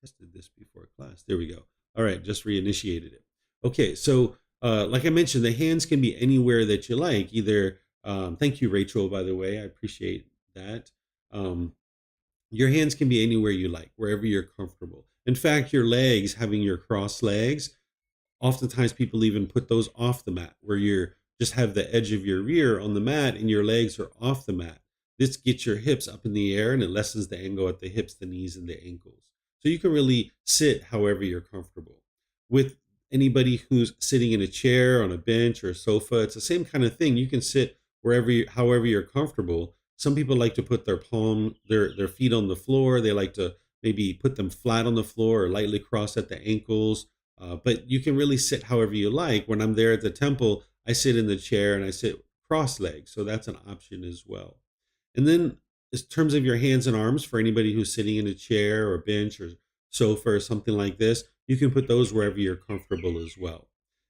tested this before class. There we go. All right, just reinitiated it. Okay, so like I mentioned, the hands can be anywhere that you like. Either, thank you, Rachel, by the way. I appreciate that. Um, your hands can be anywhere you like, wherever you're comfortable. In fact, your legs, having your crossed legs, oftentimes people even put those off the mat, where you're just have the edge of your rear on the mat and your legs are off the mat. This gets your hips up in the air and it lessens the angle at the hips, the knees, and the ankles. So you can really sit however you're comfortable. With anybody who's sitting in a chair, on a bench, or a sofa, it's the same kind of thing. You can sit however you're comfortable. Some people like to put their feet on the floor. They like to maybe put them flat on the floor or lightly cross at the ankles. But you can really sit however you like. When I'm there at the temple, I sit in the chair and I sit cross legged. So that's an option as well. And then, in terms of your hands and arms, for anybody who's sitting in a chair or bench or sofa or something like this, you can put those wherever you're comfortable as well.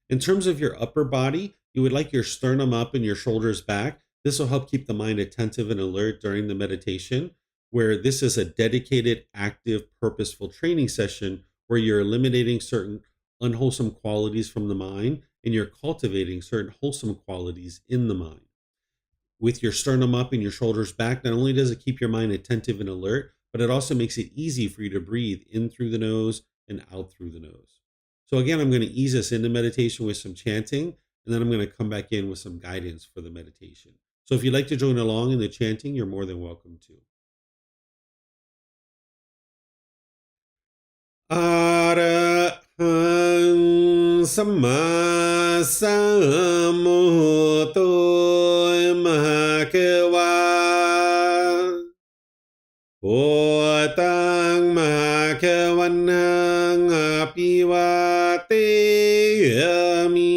In terms of your upper body, you would like your sternum up and your shoulders back. This will help keep the mind attentive and alert during the meditation, where this is a dedicated, active, purposeful training session where you're eliminating certain unwholesome qualities from the mind and you're cultivating certain wholesome qualities in the mind. With your sternum up and your shoulders back, not only does it keep your mind attentive and alert, but it also makes it easy for you to breathe in through the nose and out through the nose. So again, I'm going to ease us into meditation with some chanting, and then I'm going to come back in with some guidance for the meditation. So if you'd like to join along in the chanting, you're more than welcome to. Arahang Samma Sambuddho Mahakeva Wat Tung Mahakavanang Apivateyami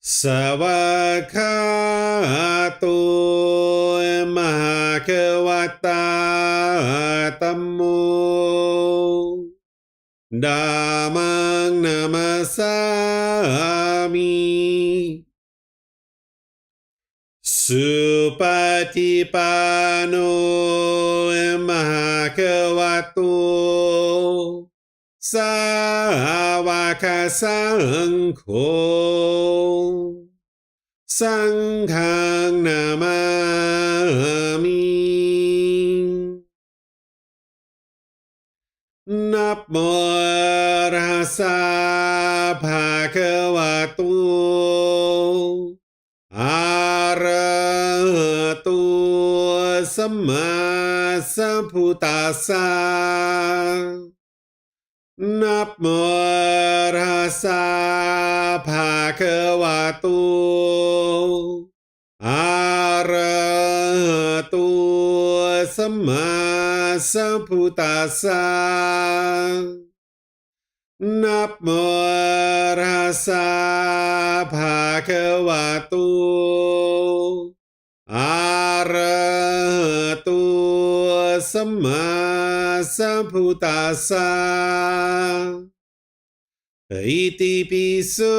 Savakato Mahakavata Tammo Dhammang Namasami Supatipano Mahakavato Sāvaka Saṅkho Saṅghang Namami Namo Tassa Bhagavato Arahato Samma Sambuddhassa Namo Tassa Bhagavato Arahato Samma Sambuddhassa Namo Tassa Bhagavato Arahato Samma Sambuddhassa Iti piso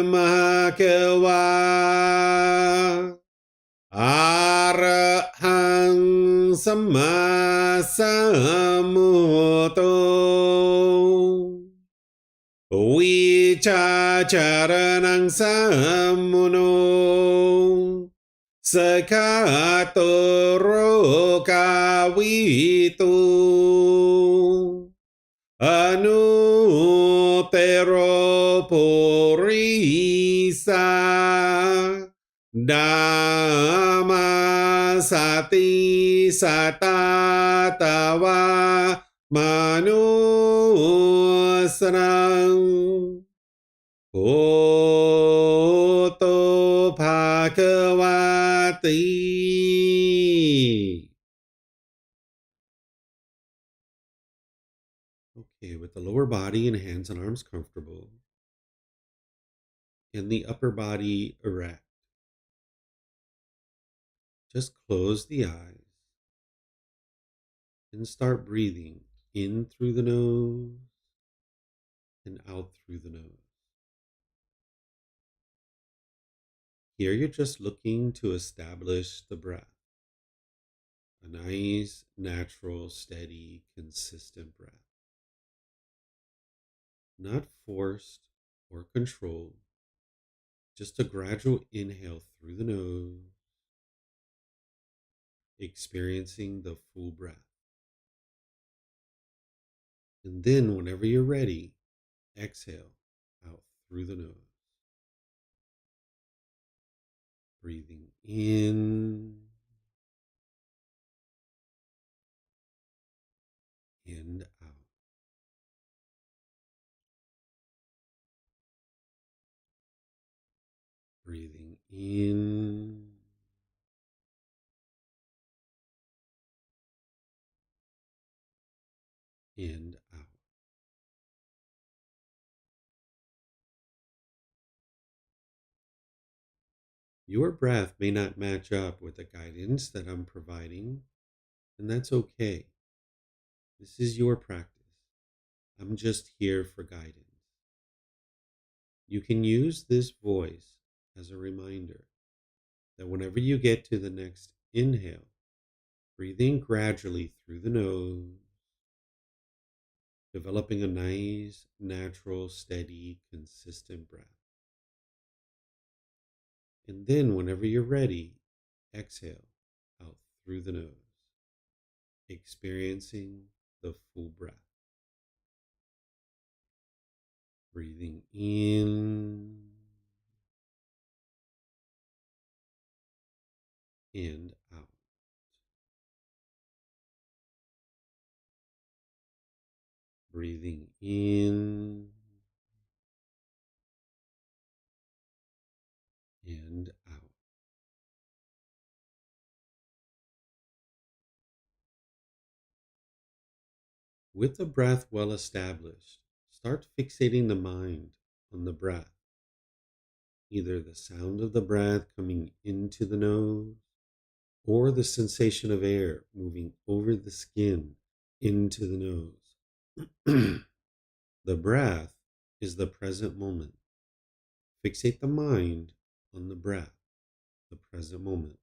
Mahakava Arahang Samma Sambuddho Vicacaranang Sammuno Sakatoro Kavitu Anupero Purisa Dhamma Sati Satatawa Manusrang Koto Bhagavati. Okay, with the lower body and hands and arms comfortable, and the upper body erect, just close the eyes and start breathing in through the nose and out through the nose. Here you're just looking to establish the breath. A nice, natural, steady, consistent breath. Not forced or controlled, just a gradual inhale through the nose, experiencing the full breath. And then, whenever you're ready, exhale out through the nose, breathing in and out. Breathing in and out. Your breath may not match up with the guidance that I'm providing, and that's okay. This is your practice. I'm just here for guidance. You can use this voice as a reminder that whenever you get to the next inhale, breathe in gradually through the nose, developing a nice, natural, steady, consistent breath. And then, whenever you're ready, exhale out through the nose, experiencing the full breath. Breathing in and out. Breathing in and out. With the breath well established, start fixating the mind on the breath, either the sound of the breath coming into the nose or the sensation of air moving over the skin into the nose. The breath is the present moment. Fixate the mind on the breath, the present moment.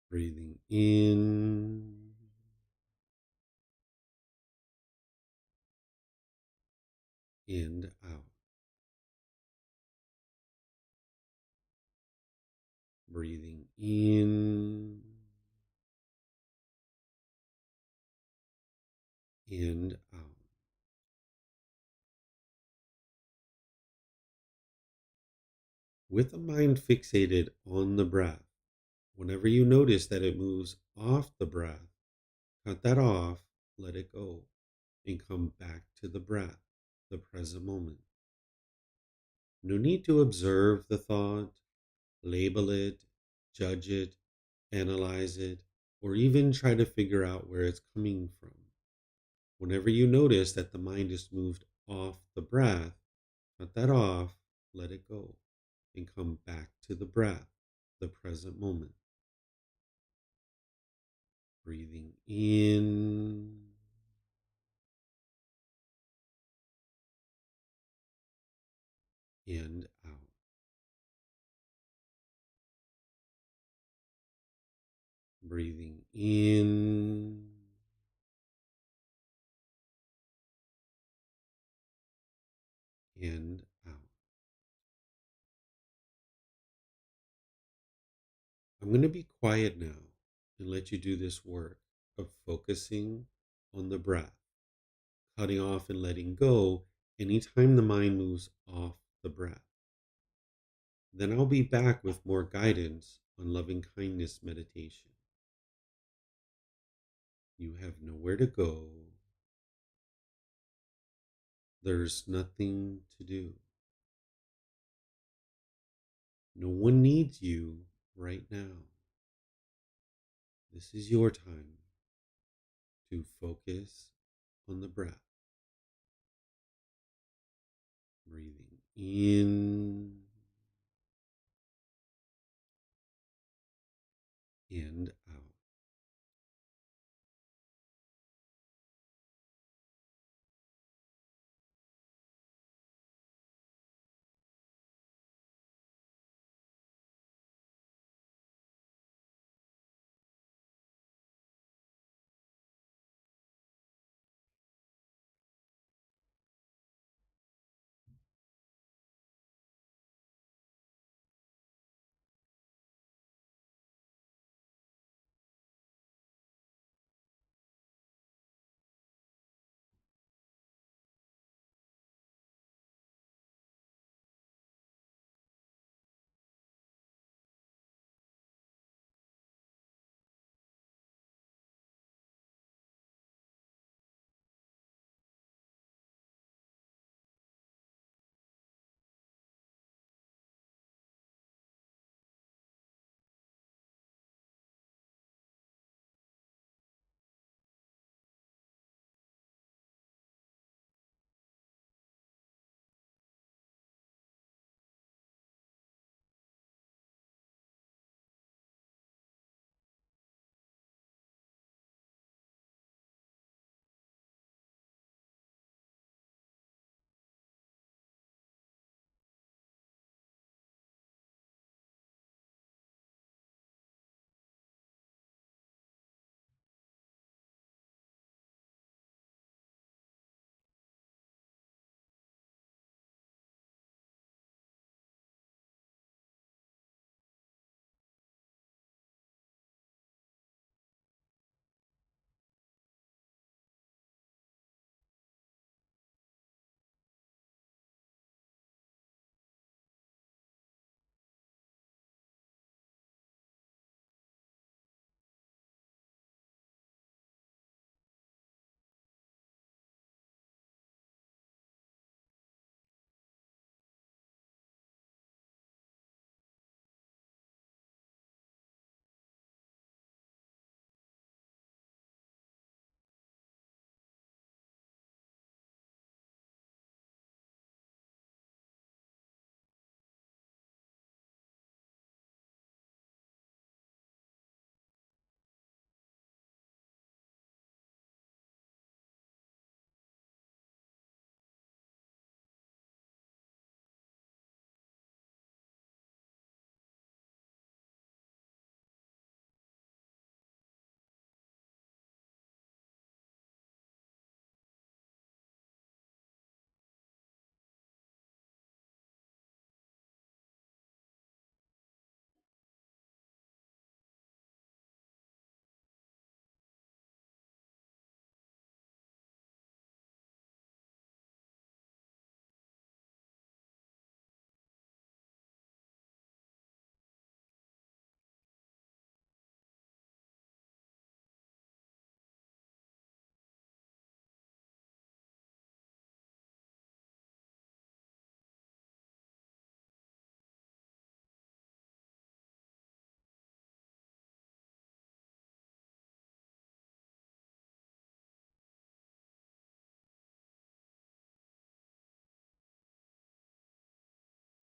Breathing in and out. Breathing in and out. With the mind fixated on the breath, whenever you notice that it moves off the breath, cut that off, let it go, and come back to the breath, the present moment. No need to observe the thought, label it, judge it, analyze it, or even try to figure out where it's coming from. Whenever you notice that the mind is moved off the breath, cut that off, let it go, and come back to the breath, the present moment. Breathing in and out. Breathing in and out. I'm going to be quiet now and let you do this work of focusing on the breath, cutting off and letting go anytime the mind moves off the breath. Then I'll be back with more guidance on loving kindness meditation. You have nowhere to go. There's nothing to do. No one needs you right now. This is your time to focus on the breath. Breathing in and out.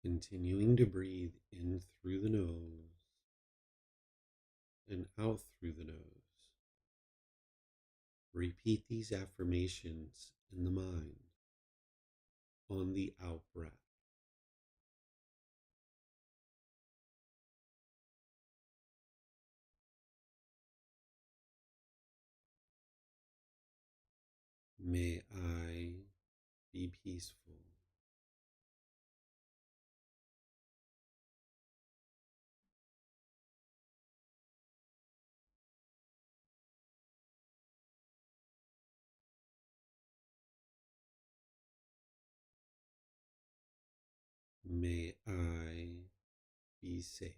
Continuing to breathe in through the nose and out through the nose. Repeat these affirmations in the mind on the out breath. May I be peaceful. May I be safe.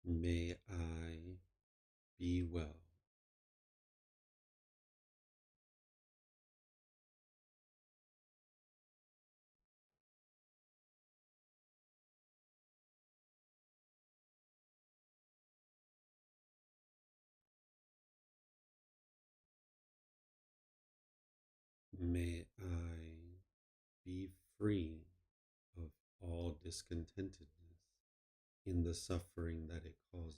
May I be well. May I be free of all discontentedness in the suffering that it causes.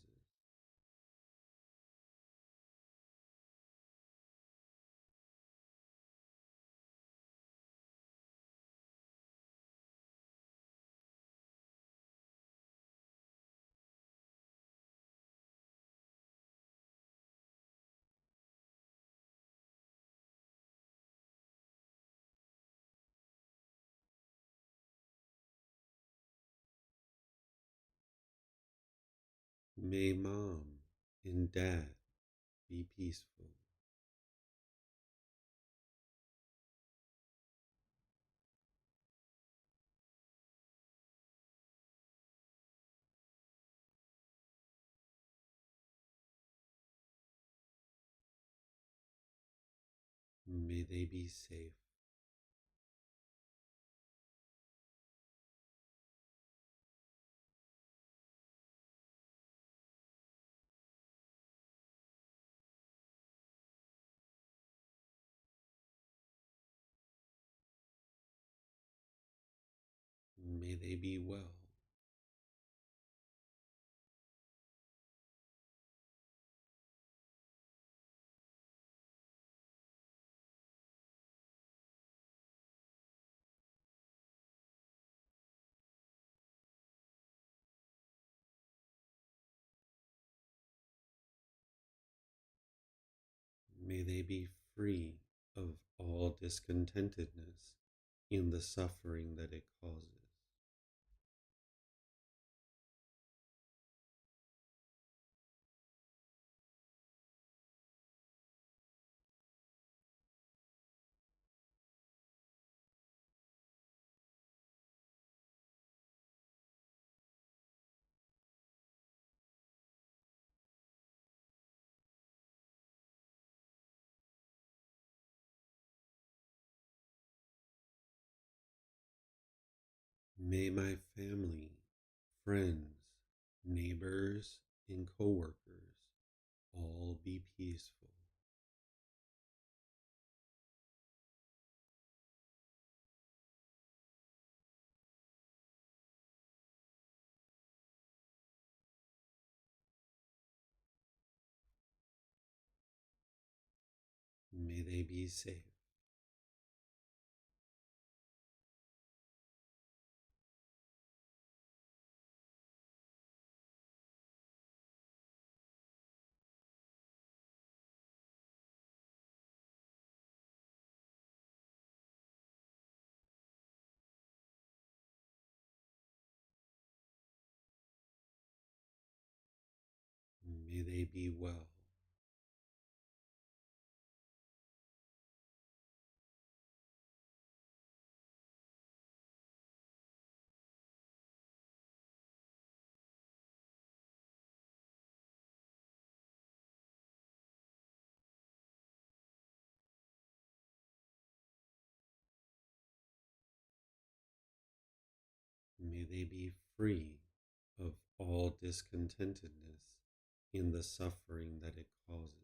May mom and dad be peaceful. May they be safe. May they be well. May they be free of all discontentedness in the suffering that it causes. May my family, friends, neighbors, and coworkers all be peaceful. May they be safe. May they be well. May they be free of all discontentedness in the suffering that it causes.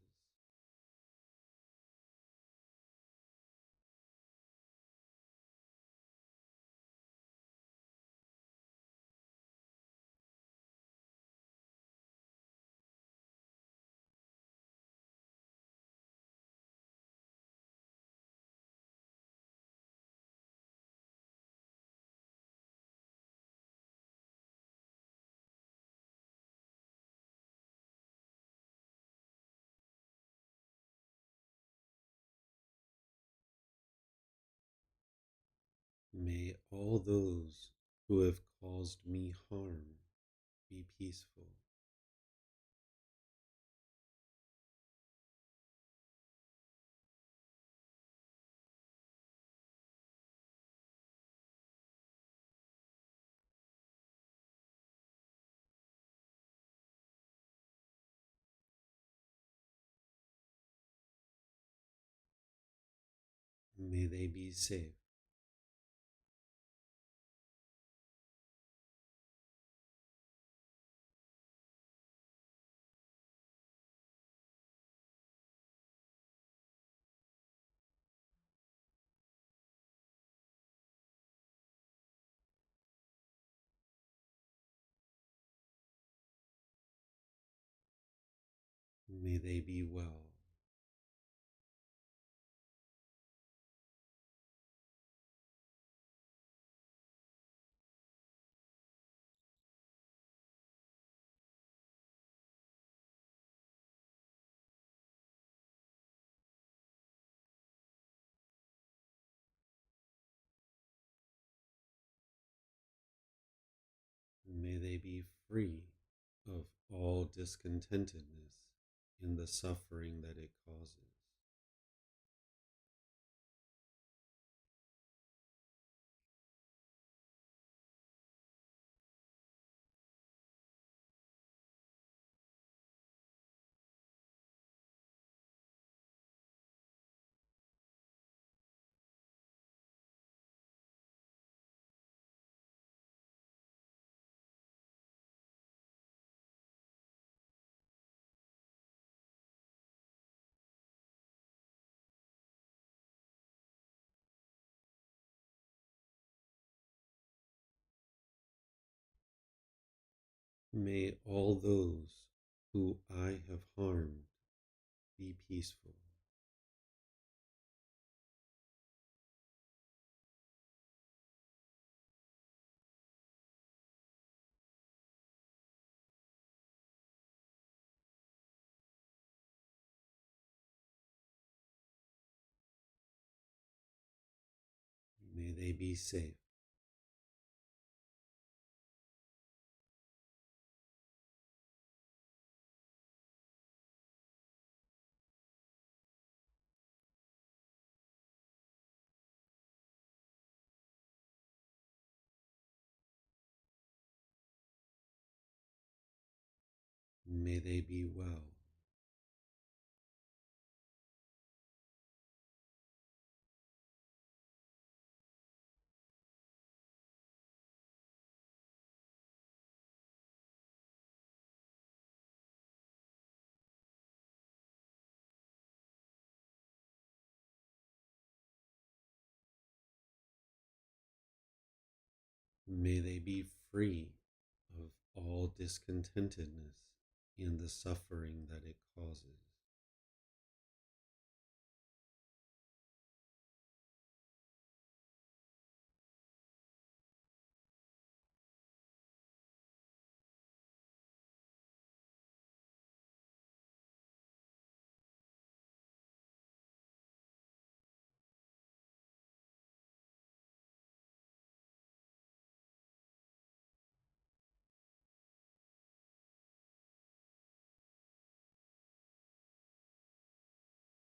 May all those who have caused me harm be peaceful. May they be safe. May they be well. May they be free of all discontentedness in the suffering that it causes. May all those who I have harmed be peaceful. May they be safe. May they be well. May they be free of all discontentedness in the suffering that it causes.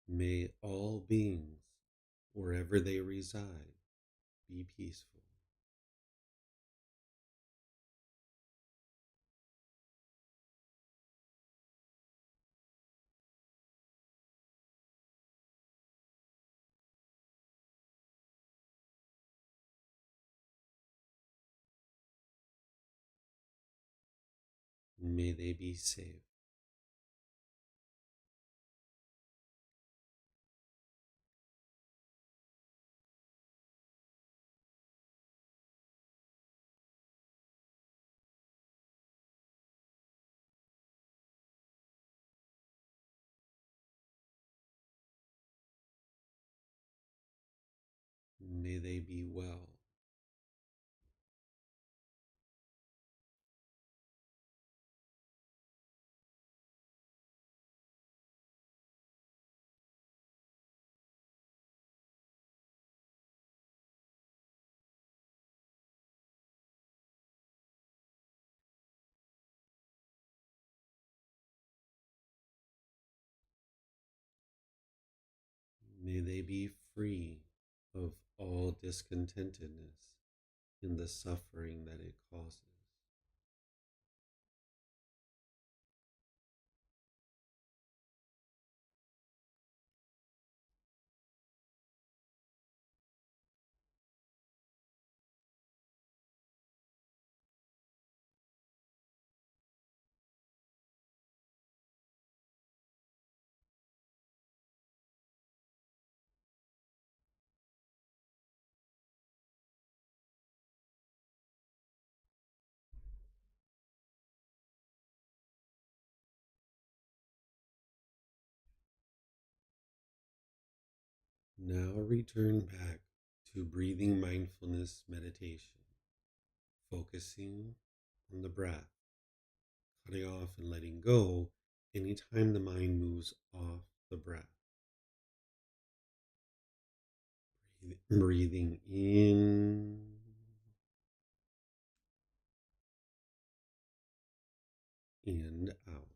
May all beings, wherever they reside, be peaceful. May they be safe. May they be well. May they be free of all discontentedness in the suffering that it causes. Now return back to breathing mindfulness meditation, focusing on the breath, cutting off and letting go anytime the mind moves off the breath. Breathing in and out.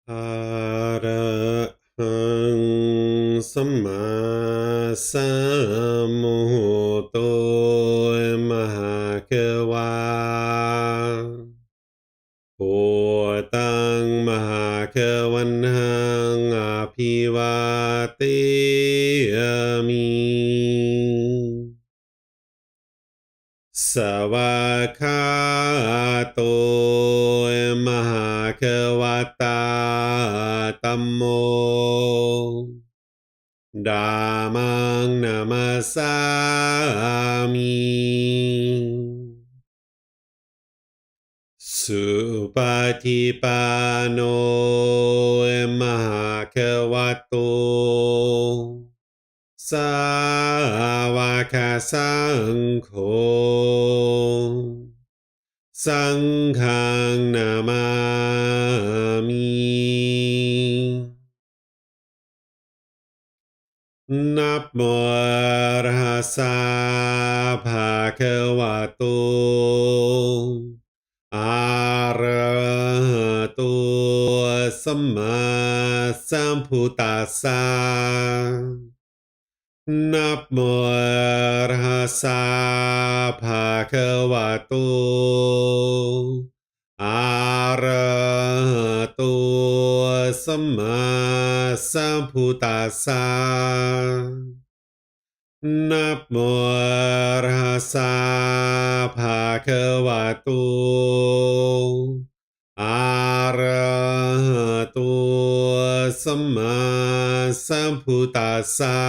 อะระหังสัมมาสัมพุทโธมหะเขวาโพตังมหาเขวันหังอภิวาเตมิสวากขาโตมหาเขวตาธัมโมธัมมังนามัสสามิสุปฏิปันโนมหาเขวโตสาวกสังโฆสังฆังนามามินับโมอะระหะสะภะคะวะโตอะระหะโตสัมมาสัมพุทธัสสะนับโมอะระหะสะภะคะวะโตอะระหะโตสัมมาสัมพุทธัสสะนับโมอะระหะสะภะคะวะโตอะระหะโตสัมมาสัมพุทธัสสะ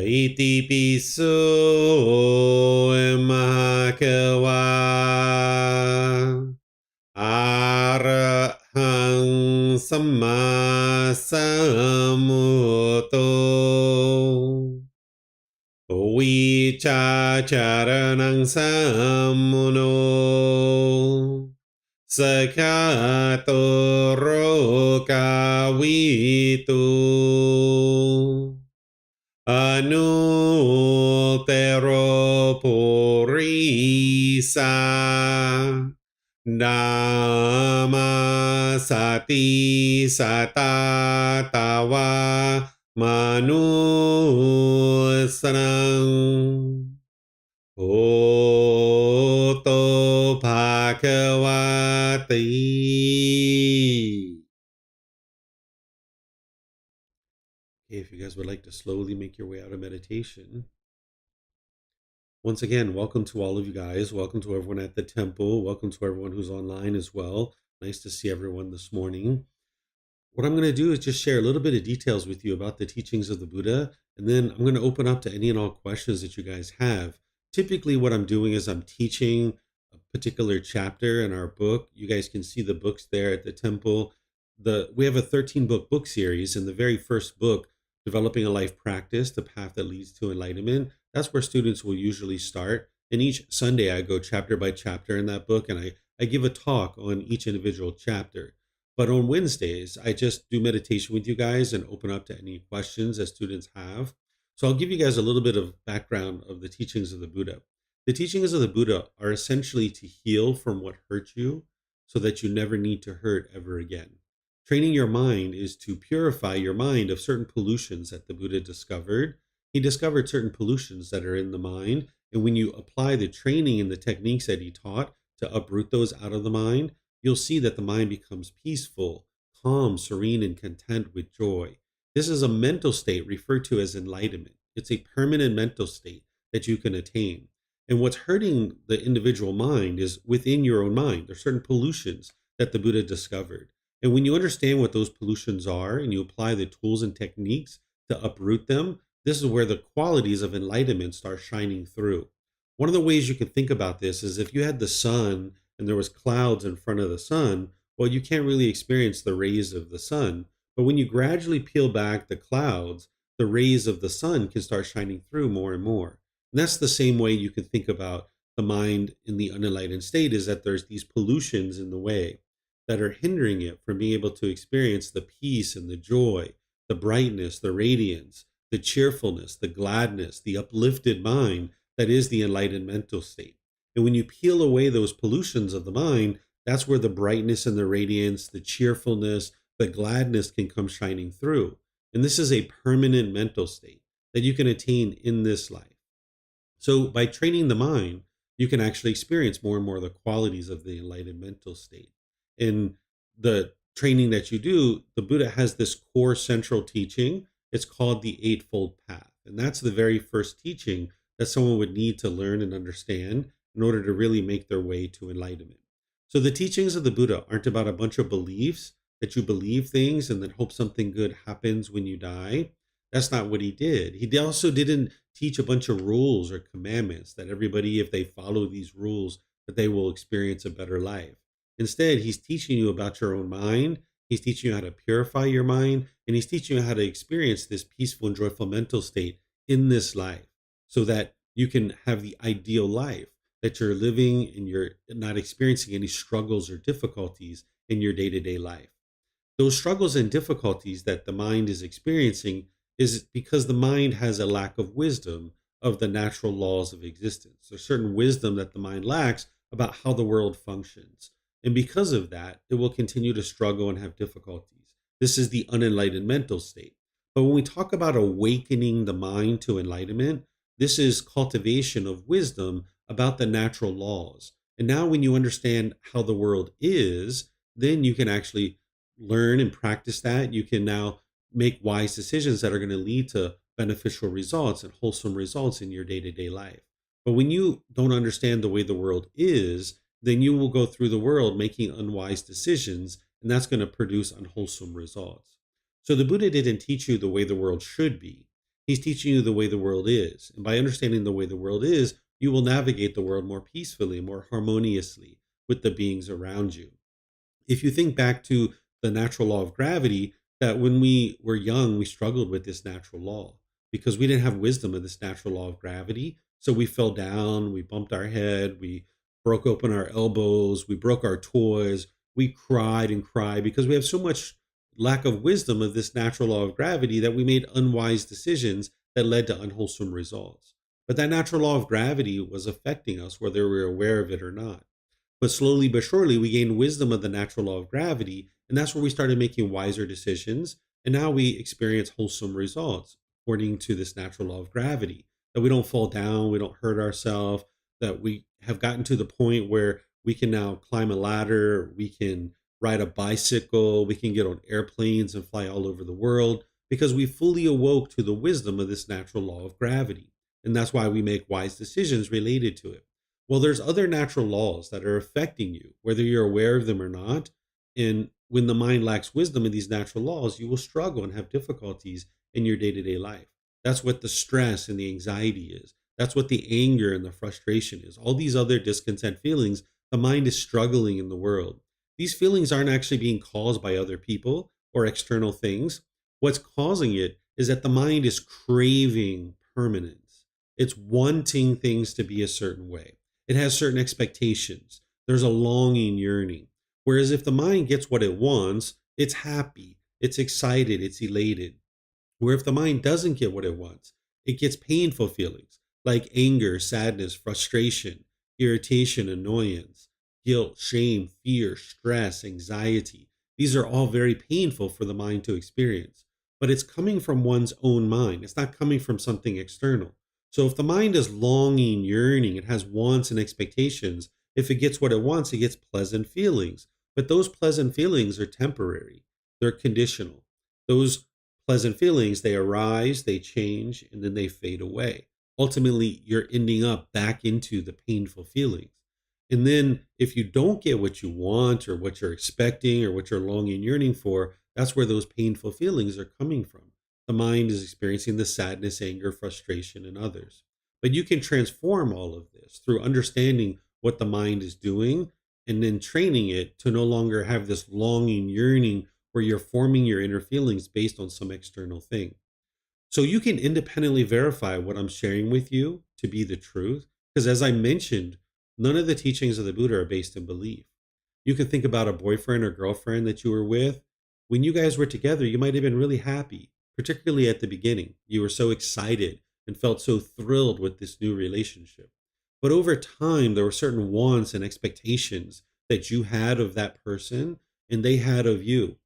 อิติปิโสมหะเขวาอะระหังสัมมาสัมพุทโธวิชาจารณังสัมมุโนสกขาโตโรกาวิตุอนุเตโรปุริสานามาสติสตาตาวามนุสนังโอโตภาควาติ If you guys would like to slowly make your way out of meditation, once again, welcome to all of you guys. Welcome to everyone at the temple. Welcome to everyone who's online as well. Nice to see everyone this morning. What I'm going to do is just share a little bit of details with you about the teachings of the Buddha, and then I'm going to open up to any and all questions that you guys have. Typically, what I'm doing is I'm teaching a particular chapter in our book. You guys can see the books there at the temple. We have a 13-book series, and the very first book, Developing a Life Practice, The Path That Leads to Enlightenment, that's where students will usually start. And each Sunday, I go chapter by chapter in that book, and I give a talk on each individual chapter. But on Wednesdays, I just do meditation with you guys and open up to any questions that students have. So I'll give you guys a little bit of background of the teachings of the Buddha. The teachings of the Buddha are essentially to heal from what hurt you so that you never need to hurt ever again. Training your mind is to purify your mind of certain pollutions that the Buddha discovered. He discovered certain pollutions that are in the mind. And when you apply the training and the techniques that he taught to uproot those out of the mind, you'll see that the mind becomes peaceful, calm, serene, and content with joy. This is a mental state referred to as enlightenment. It's a permanent mental state that you can attain. And what's hurting the individual mind is within your own mind. There's certain pollutions that the Buddha discovered. And when you understand what those pollutions are and you apply the tools and techniques to uproot them, this is where the qualities of enlightenment start shining through. One of the ways you can think about this is if you had the sun and there was clouds in front of the sun, well, you can't really experience the rays of the sun. But when you gradually peel back the clouds, the rays of the sun can start shining through more and more. And that's the same way you can think about the mind in the unenlightened state, is that there's these pollutions in the way that are hindering it from being able to experience the peace and the joy, the brightness, the radiance, the cheerfulness, the gladness, the uplifted mind that is the enlightened mental state. And when you peel away those pollutions of the mind, That's where the brightness and the radiance, the cheerfulness, the gladness can come shining through. And this is a permanent mental state that you can attain in this life. So by training the mind, you can actually experience more and more of the qualities of the enlightened mental state. In the training that you do, the Buddha has this core central teaching. It's called the Eightfold Path. And that's the very first teaching that someone would need to learn and understand in order to really make their way to enlightenment. So the teachings of the Buddha aren't about a bunch of beliefs that you believe things and then hope something good happens when you die. That's not what he did. He also didn't teach a bunch of rules or commandments that everybody, if they follow these rules, that they will experience a better life. Instead, he's teaching you about your own mind. He's teaching you how to purify your mind, and he's teaching you how to experience this peaceful and joyful mental state in this life so that you can have the ideal life, that you're living and you're not experiencing any struggles or difficulties in your day-to-day life. Those struggles and difficulties that the mind is experiencing is because the mind has a lack of wisdom of the natural laws of existence. There's certain wisdom that the mind lacks about how the world functions. And because of that, it will continue to struggle and have difficulties. This is the unenlightened mental state. But when we talk about awakening the mind to enlightenment, this is cultivation of wisdom about the natural laws. And now, when you understand how the world is, then you can actually learn and practice that. You can now make wise decisions that are going to lead to beneficial results and wholesome results in your day-to-day life. But when you don't understand the way the world is, then you will go through the world making unwise decisions, and that's going to produce unwholesome results. So the Buddha didn't teach you the way the world should be. He's teaching you the way the world is. And by understanding the way the world is, you will navigate the world more peacefully, more harmoniously with the beings around you. If you think back to the natural law of gravity, that when we were young, we struggled with this natural law because we didn't have wisdom of this natural law of gravity. So we fell down, we bumped our head, we broke open our elbows, we broke our toys, we cried and cried because we have so much lack of wisdom of this natural law of gravity that we made unwise decisions that led to unwholesome results. But that natural law of gravity was affecting us, whether we were aware of it or not. But slowly but surely, we gained wisdom of the natural law of gravity, and that's where we started making wiser decisions. And now we experience wholesome results according to this natural law of gravity, that we don't fall down, we don't hurt ourselves, that we have gotten to the point where we can now climb a ladder, we can ride a bicycle, we can get on airplanes and fly all over the world because we fully awoke to the wisdom of this natural law of gravity. And that's why we make wise decisions related to it. Well, there's other natural laws that are affecting you, whether you're aware of them or not. And when the mind lacks wisdom in these natural laws, you will struggle and have difficulties in your day-to-day life. That's what the stress and the anxiety is. That's what the anger and the frustration is. All these other discontent feelings, the mind is struggling in the world. These feelings aren't actually being caused by other people or external things. What's causing it is that the mind is craving permanence. It's wanting things to be a certain way. It has certain expectations. There's a longing, yearning. Whereas if the mind gets what it wants, it's happy, it's excited, it's elated. Where if the mind doesn't get what it wants, it gets painful feelings like anger, sadness, frustration, irritation, annoyance, guilt, shame, fear, stress, anxiety. These are all very painful for the mind to experience. But it's coming from one's own mind. It's not coming from something external. So if the mind is longing, yearning, it has wants and expectations, if it gets what it wants, it gets pleasant feelings. But those pleasant feelings are temporary. They're conditional. Those pleasant feelings, they arise, they change, and then they fade away. Ultimately, you're ending up back into the painful feelings. And then if you don't get what you want or what you're expecting or what you're longing, yearning for, that's where those painful feelings are coming from. The mind is experiencing the sadness, anger, frustration, and others. But you can transform all of this through understanding what the mind is doing and then training it to no longer have this longing, yearning, where you're forming your inner feelings based on some external thing. So you can independently verify what I'm sharing with you to be the truth. Because as I mentioned, none of the teachings of the Buddha are based in belief. You can think about a boyfriend or girlfriend that you were with. When you guys were together, you might have been really happy, particularly at the beginning. You were so excited and felt so thrilled with this new relationship. But over time, there were certain wants and expectations that you had of that person and they had of you.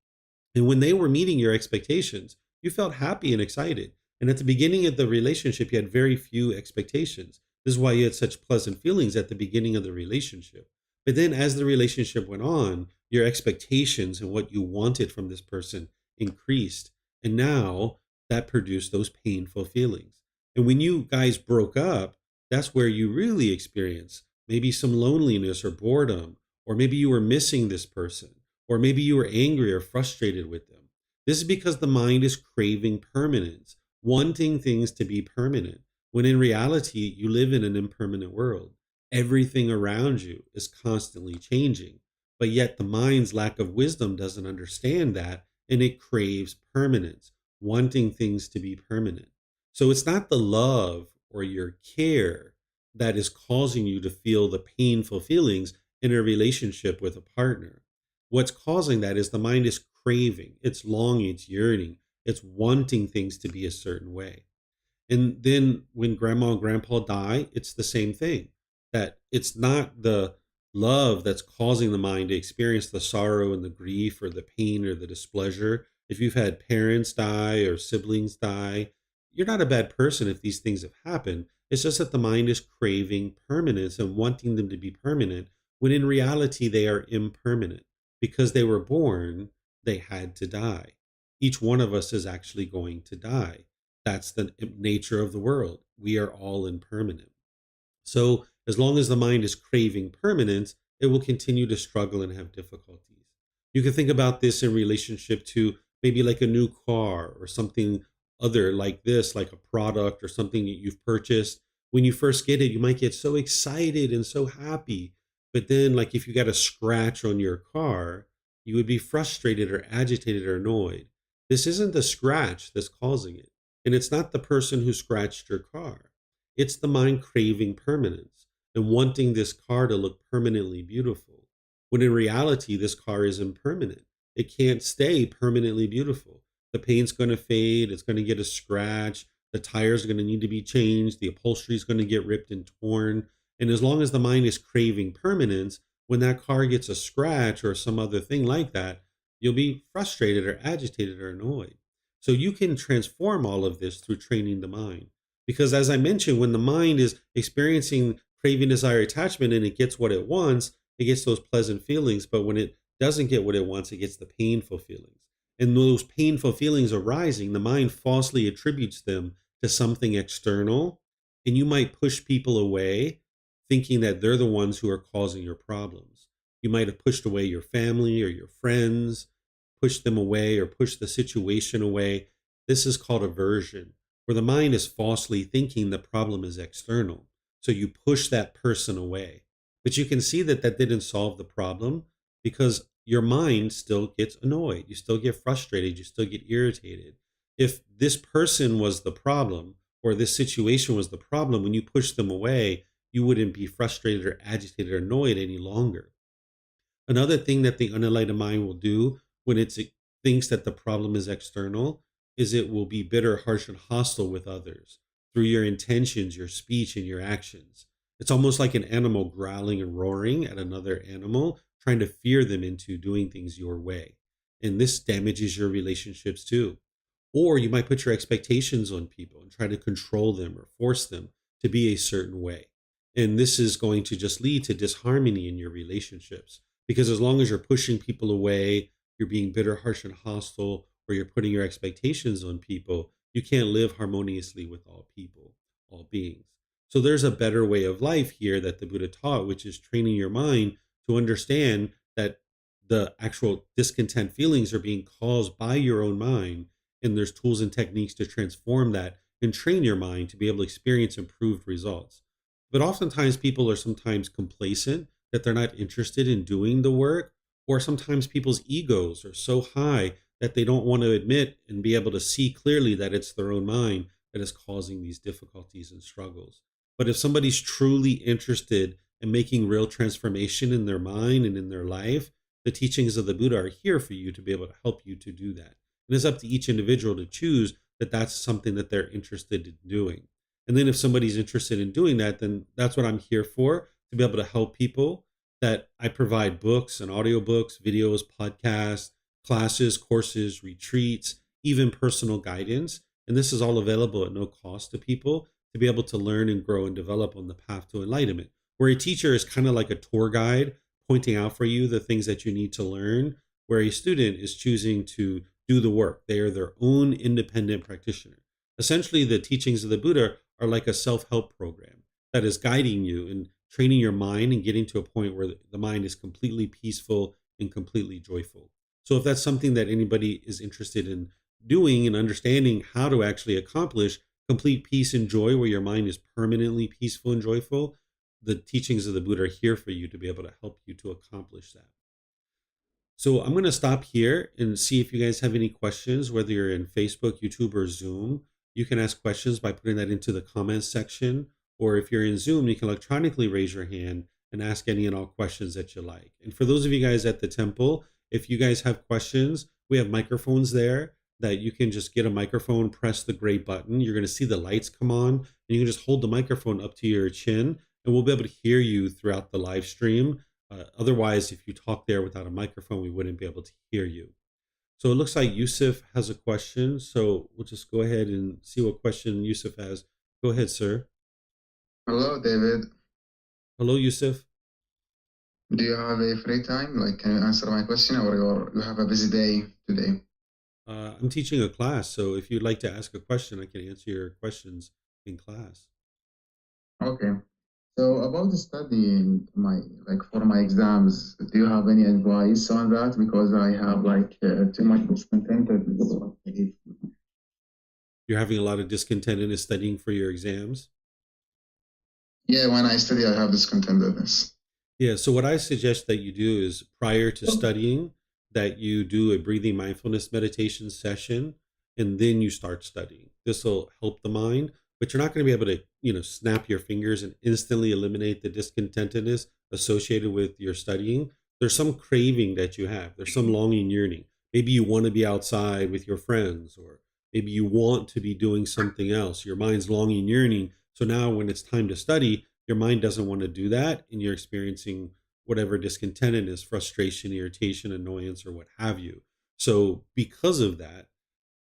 And when they were meeting your expectations, you felt happy and excited. And at the beginning of the relationship, you had very few expectations. This is why you had such pleasant feelings at the beginning of the relationship. But then as the relationship went on, your expectations and what you wanted from this person increased. And now that produced those painful feelings. And when you guys broke up, that's where you really experience maybe some loneliness or boredom, or maybe you were missing this person, or maybe you were angry or frustrated with them. This is because the mind is craving permanence, wanting things to be permanent, when in reality, you live in an impermanent world. Everything around you is constantly changing, but yet the mind's lack of wisdom doesn't understand that, and it craves permanence, wanting things to be permanent. So it's not the love or your care that is causing you to feel the painful feelings in a relationship with a partner. What's causing that is the mind is craving, it's longing, it's yearning, it's wanting things to be a certain way. And then when grandma and grandpa die, it's the same thing. That it's not the love that's causing the mind to experience the sorrow and the grief or the pain or the displeasure. If you've had parents die or siblings die, you're not a bad person if these things have happened. It's just that the mind is craving permanence and wanting them to be permanent when in reality they are impermanent. Because they were born, they had to die. Each one of us is actually going to die. That's the nature of the world. We are all impermanent. So, as long as the mind is craving permanence, it will continue to struggle and have difficulties. You can think about this in relationship to maybe like a new car or something other like this, like a product or something that you've purchased. When you first get it, you might get so excited and so happy. But then, like if you got a scratch on your car, you would be frustrated or agitated or annoyed. This isn't the scratch that's causing it. And it's not the person who scratched your car. It's the mind craving permanence and wanting this car to look permanently beautiful. When in reality, this car is impermanent. It can't stay permanently beautiful. The paint's going to fade. It's going to get a scratch. The tires are going to need to be changed. The upholstery is going to get ripped and torn. And as long as the mind is craving permanence, when that car gets a scratch or some other thing like that, you'll be frustrated or agitated or annoyed. So you can transform all of this through training the mind. Because as I mentioned, when the mind is experiencing craving, desire, attachment, and it gets what it wants, it gets those pleasant feelings. But when it doesn't get what it wants, it gets the painful feelings. And those painful feelings arising, the mind falsely attributes them to something external. And you might push people away, thinking that they're the ones who are causing your problems. You might have pushed away your family or your friends, pushed them away or pushed the situation away. This is called aversion, where the mind is falsely thinking the problem is external. So you push that person away. But you can see that that didn't solve the problem because your mind still gets annoyed. You still get frustrated. You still get irritated. If this person was the problem or this situation was the problem, when you push them away, you wouldn't be frustrated or agitated or annoyed any longer. Another thing that the unenlightened mind will do when it thinks that the problem is external is it will be bitter, harsh, and hostile with others through your intentions, your speech, and your actions. It's almost like an animal growling and roaring at another animal, trying to fear them into doing things your way. And this damages your relationships too. Or you might put your expectations on people and try to control them or force them to be a certain way. And this is going to just lead to disharmony in your relationships. Because as long as you're pushing people away, you're being bitter, harsh, and hostile, or you're putting your expectations on people, you can't live harmoniously with all people, all beings. So there's a better way of life here that the Buddha taught, which is training your mind to understand that the actual discontent feelings are being caused by your own mind. And there's tools and techniques to transform that and train your mind to be able to experience improved results. But oftentimes people are sometimes complacent that they're not interested in doing the work, or sometimes people's egos are so high that they don't want to admit and be able to see clearly that it's their own mind that is causing these difficulties and struggles. But if somebody's truly interested in making real transformation in their mind and in their life, the teachings of the Buddha are here for you to be able to help you to do that. And it's up to each individual to choose that that's something that they're interested in doing. And then if somebody's interested in doing that, then that's what I'm here for, to be able to help people that I provide books and audiobooks, videos, podcasts, classes, courses, retreats, even personal guidance. And this is all available at no cost to people to be able to learn and grow and develop on the path to enlightenment. Where a teacher is kind of like a tour guide pointing out for you the things that you need to learn, where a student is choosing to do the work. They are their own independent practitioner. Essentially, the teachings of the Buddha are like a self help program that is guiding you and training your mind and getting to a point where the mind is completely peaceful and completely joyful. So, if that's something that anybody is interested in doing and understanding how to actually accomplish complete peace and joy, where your mind is permanently peaceful and joyful, the teachings of the Buddha are here for you to be able to help you to accomplish that. So I'm going to stop here and see if you guys have any questions, whether you're in Facebook, YouTube, or Zoom. You can ask questions by putting that into the comments section. Or if you're in Zoom, you can electronically raise your hand and ask any and all questions that you like. And for those of you guys at the temple, if you guys have questions, we have microphones there that you can just get a microphone, press the gray button. You're going to see the lights come on, and you can just hold the microphone up to your chin, and we'll be able to hear you throughout the live stream. Otherwise, if you talk there without a microphone, we wouldn't be able to hear you. So it looks like Yusuf has a question. So we'll just go ahead and see what question Yusuf has. Go ahead, sir. Hello, David. Hello, Yusuf. Do you have a free time? Like, can you answer my question, or you have a busy day today? I'm teaching a class, so if you'd like to ask a question, I can answer your questions in class. Okay. So about studying for my exams, do you have any advice on that? Because I have too much discontented with what I did. You're having a lot of discontent in studying for your exams? Yeah, when I study, I have discontentedness. Yeah, so what I suggest that you do is prior to studying, that you do a breathing mindfulness meditation session and then you start studying. This will help the mind, but you're not going to be able to, snap your fingers and instantly eliminate the discontentedness associated with your studying. There's some craving that you have. There's some longing, yearning. Maybe you want to be outside with your friends, or maybe you want to be doing something else. Your mind's longing, yearning. So now when it's time to study, your mind doesn't want to do that, and you're experiencing whatever discontent is, frustration, irritation, annoyance, or what have you. So because of that,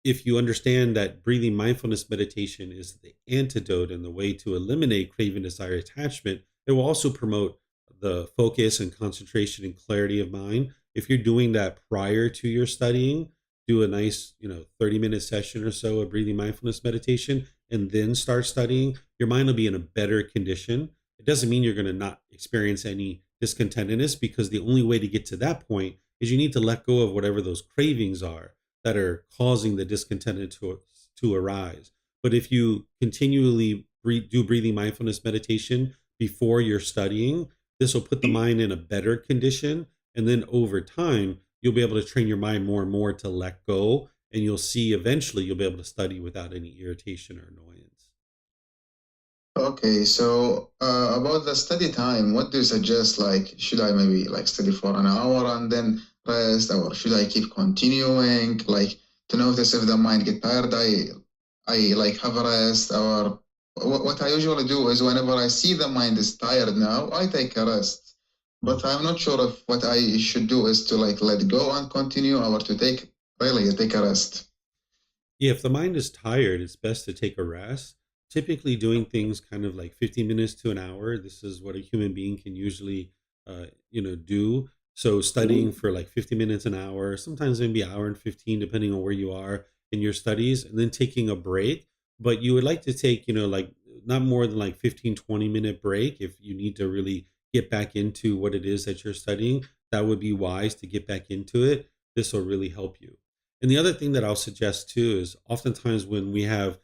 if you understand that breathing mindfulness meditation is the antidote and the way to eliminate craving, desire, attachment, it will also promote the focus and concentration and clarity of mind. If you're doing that prior to your studying, do a nice 30-minute session or so of breathing mindfulness meditation and then start studying, your mind will be in a better condition. It doesn't mean you're going to not experience any discontentedness, because the only way to get to that point is you need to let go of whatever those cravings are that are causing the discontent to arise. But if you continually do breathing mindfulness meditation before you're studying, this will put the mind in a better condition. And then over time, you'll be able to train your mind more and more to let go. And you'll see eventually you'll be able to study without any irritation or annoyance. Okay, so about the study time, what do you suggest? Like, should I maybe study for an hour and then rest, or should I keep continuing? Like, to notice if the mind get tired, I have a rest. Or what I usually do is whenever I see the mind is tired now, I take a rest. But I'm not sure if what I should do is to let go and continue, or to take a rest. Yeah, if the mind is tired, it's best to take a rest. Typically, doing things kind of like 15 minutes to an hour. This is what a human being can usually, do. So studying for like 50 minutes an hour, sometimes maybe an hour and 15, depending on where you are in your studies, and then taking a break. But you would like to take, like not more than like 15, 20-minute break if you need to really get back into what it is that you're studying. That would be wise to get back into it. This will really help you. And the other thing that I'll suggest too is oftentimes when we have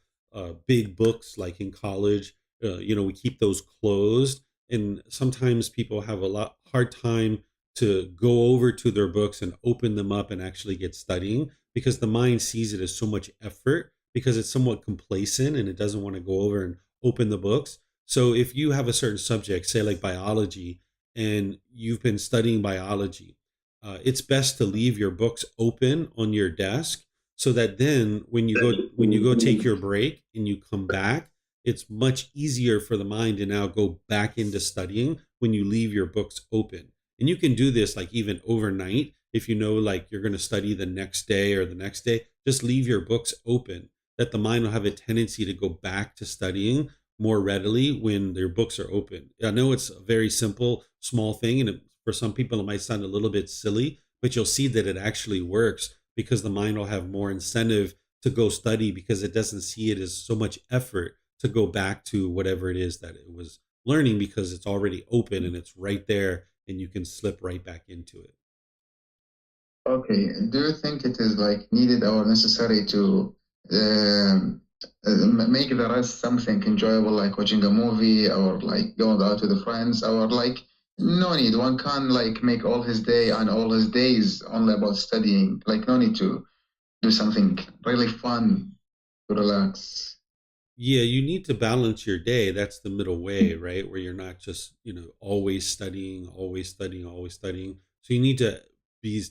big books like in college, we keep those closed. And sometimes people have a lot hard time to go over to their books and open them up and actually get studying, because the mind sees it as so much effort, because it's somewhat complacent and it doesn't want to go over and open the books. So if you have a certain subject, say like biology, and you've been studying biology, it's best to leave your books open on your desk, so that then when you go take your break and you come back, it's much easier for the mind to now go back into studying when you leave your books open. And you can do this like even overnight. If you know like you're going to study the next day or the next day, just leave your books open, that the mind will have a tendency to go back to studying more readily when their books are open. I know it's a very simple, small thing, and for some people it might sound a little bit silly, but you'll see that it actually works because the mind will have more incentive to go study because it doesn't see it as so much effort to go back to whatever it is that it was learning because it's already open and it's right there and you can slip right back into it. Okay. Do you think it is like needed or necessary to um, make the rest something enjoyable, like watching a movie or like going out with the friends, or like no need? One can like make all his day and all his days only about studying. Like no need to do something really fun to relax. Yeah, you need to balance your day. That's the middle way, right? Where you're not just, always studying, always studying, always studying. So you need to be,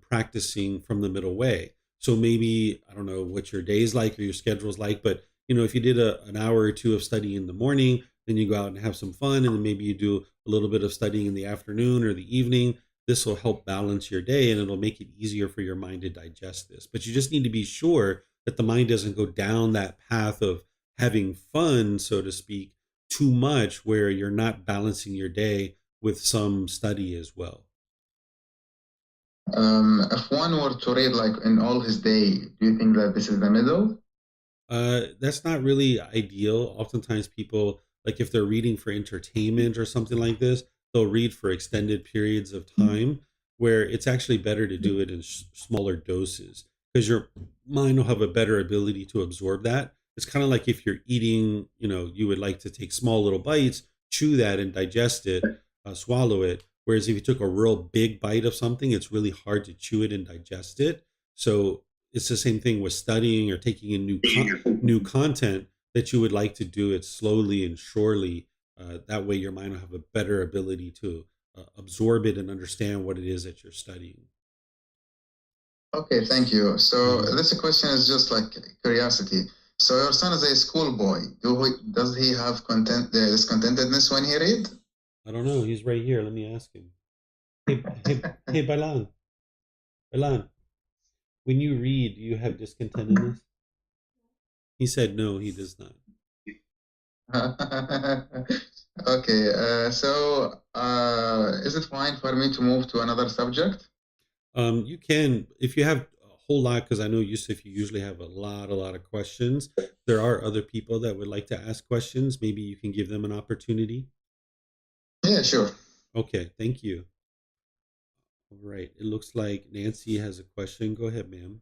practicing from the middle way. So maybe, I don't know what your day's like or your schedule's like, but, if you did an hour or two of studying in the morning, then you go out and have some fun. And then maybe you do a little bit of studying in the afternoon or the evening. This will help balance your day and it'll make it easier for your mind to digest this. But you just need to be sure that the mind doesn't go down that path of having fun, so to speak, too much where you're not balancing your day with some study as well. If one were to read like in all his day, do you think that this is the middle? That's not really ideal. Oftentimes, people, like if they're reading for entertainment or something like this, they'll read for extended periods of time where it's actually better to do it in smaller doses because your mind will have a better ability to absorb that. It's kind of like if you're eating, you would like to take small little bites, chew that and digest it, swallow it. Whereas if you took a real big bite of something, it's really hard to chew it and digest it. So it's the same thing with studying or taking in new content, that you would like to do it slowly and surely. That way, your mind will have a better ability to absorb it and understand what it is that you're studying. Okay, thank you. So Mhm. this question is just like curiosity. So your son is a schoolboy. Does he have discontentedness when he read? I don't know. He's right here. Let me ask him. Hey, Balan. Balan, when you read, do you have discontentedness? He said no, he does not. Okay, is it fine for me to move to another subject? You can, if you have a whole lot, because I know Yusuf, you usually have a lot of questions. There are other people that would like to ask questions. Maybe you can give them an opportunity. Yeah, sure. Okay, thank you. All right, it looks like Nancy has a question. Go ahead, ma'am.